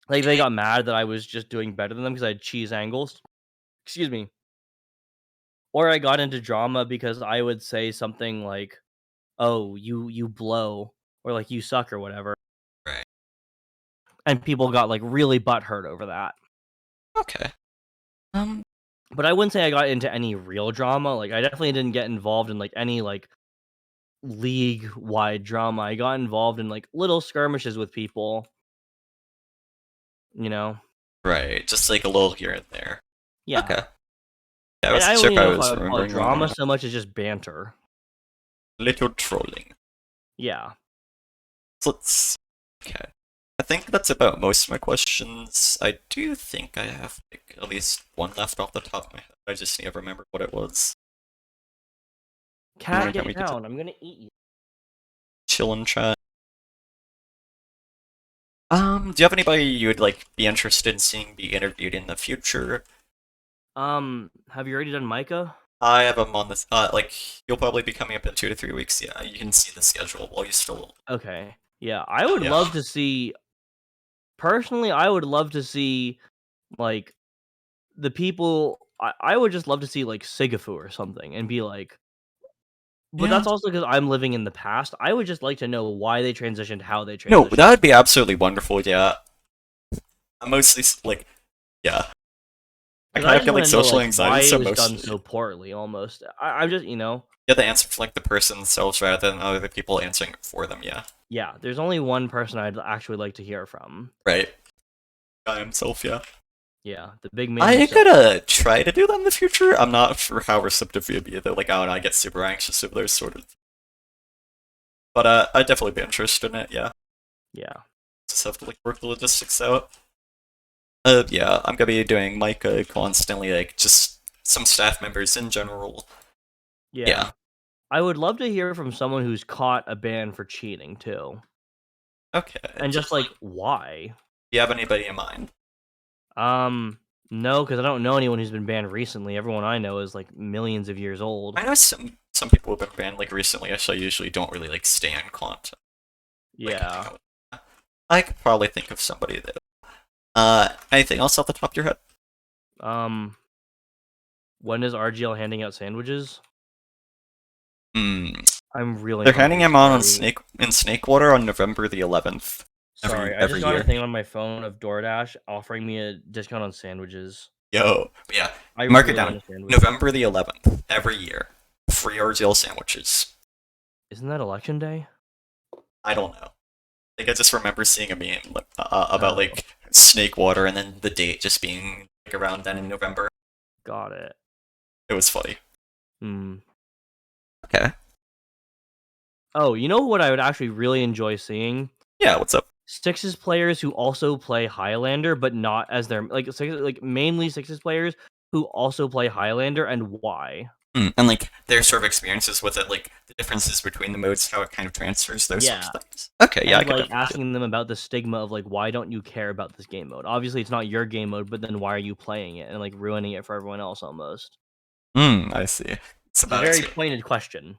Like they got mad that I was just doing better than them because I had cheese angles. Excuse me. Or I got into drama because I would say something like, "Oh, you blow," or like "you suck" or whatever, Right. and people got like really butthurt over that. Okay. Um. But I wouldn't say I got into any real drama. Like I definitely didn't get involved in like any like league wide drama. I got involved in like little skirmishes with people, you know? Right. Just like a little here and there. Yeah. Okay. Yeah, I And I wasn't don't sure if even I know if was I would call it remembering wrong or drama not. so much as just banter. Little trolling. Yeah. So let's. Okay. I think that's about most of my questions. I do think I have like at least one left off the top of my head. I just need to remember what it was. You Cat, want to get get me to down. I'm gonna eat you. chill and chat? Do you have anybody you would like be interested in seeing be interviewed in the future? Have you already done Micah? I have him on this. Like you'll probably be coming up in 2 to 3 weeks. Yeah, you can see the schedule while you still. Okay. Yeah, I would Yeah. love to see personally, I would love to see like the people I would just love to see like Sigafu or something and be like, but Yeah. that's also because I'm living in the past. I would just like to know why they transitioned, how they No, transitioned. that would be absolutely wonderful. Yeah. I'm mostly like, yeah. I Because kind I of just get like want to know social like why anxiety, it so was done mostly so poorly. Almost, I'm just get the answer from like the person themselves rather than other people answering it for them. Yeah. yeah. There's only one person I'd actually like to hear from. Right. Guy himself. Yeah. Yeah, the big man I himself. could try to do that in the future. I'm not sure how receptive he'd be. Though, like, I don't know, I get super anxious over those sort of. But I'd definitely be interested in it. Yeah, Yeah, just have to like work the logistics out. Yeah, I'm gonna be doing Micah constantly, like just some staff members in general. yeah. Yeah, I would love to hear from someone who's caught a ban for cheating too, Okay. and just like why. Do you have anybody in mind? No, because I don't know anyone who's been banned recently. Everyone I know is like millions of years old. I know some people have been banned like recently, so I usually don't really like stay on content. Like, hang Yeah. out with- I could probably think of somebody though. Anything else off the top of your head? When is RGL handing out sandwiches? Hmm. I'm really They're hungry. handing him out on Sorry. Snakewater on November the 11th. Sorry, I Every just got a year. thing on my phone of DoorDash offering me a discount on sandwiches. Yo, yeah. I Mark it really down. want a sandwich. November the 11th, every year. Free RGL sandwiches. Isn't that election day? I don't know. Like, I just remember seeing a meme about Oh. like Snakewater and then the date just being like around then in November. Got it. It was funny. Hmm. Okay. Oh, you know what I would actually really enjoy seeing? Yeah, what's up? Sixes players who also play Highlander, but not as their like mainly Sixes players who also play Highlander, and why? And like their sort of experiences with it, like the differences between the modes, how it kind of transfers, those sorts of things. Okay, yeah, I And could like definitely do asking them about the stigma of like why don't you care about this game mode? Obviously, it's not your game mode, but then why are you playing it and like ruining it for everyone else almost? it. I see. It's It's a about very experience. pointed question.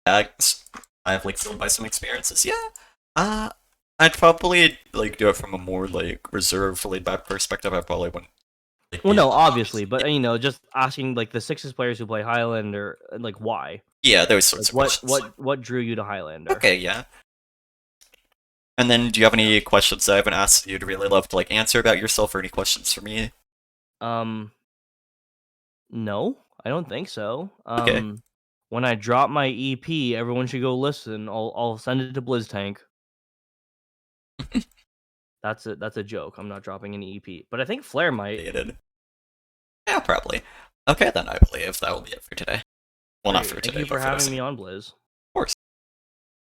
I've like filled by some experiences. Yeah. I'd probably like do it from a more like reserved, laid back perspective. I probably wouldn't. Like, Well, be no, as obviously, honest. but you know, just asking like the Sixes players who play Highlander, like why? Yeah, those Like sorts of questions. what drew you to Highlander? Okay, yeah. And then, do you have any questions that I haven't asked you'd really love to like answer about yourself, or any questions for me? No, I don't think so. Okay. When I drop my EP, everyone should go listen. I'll send it to Bliztank. That's it. That's a joke. I'm not dropping an EP, but I think Flair might. Dated. Yeah, probably. Okay, then I believe that will be it for today. Well, not Great. for Thank today, you for but for having this. me on, Blizz.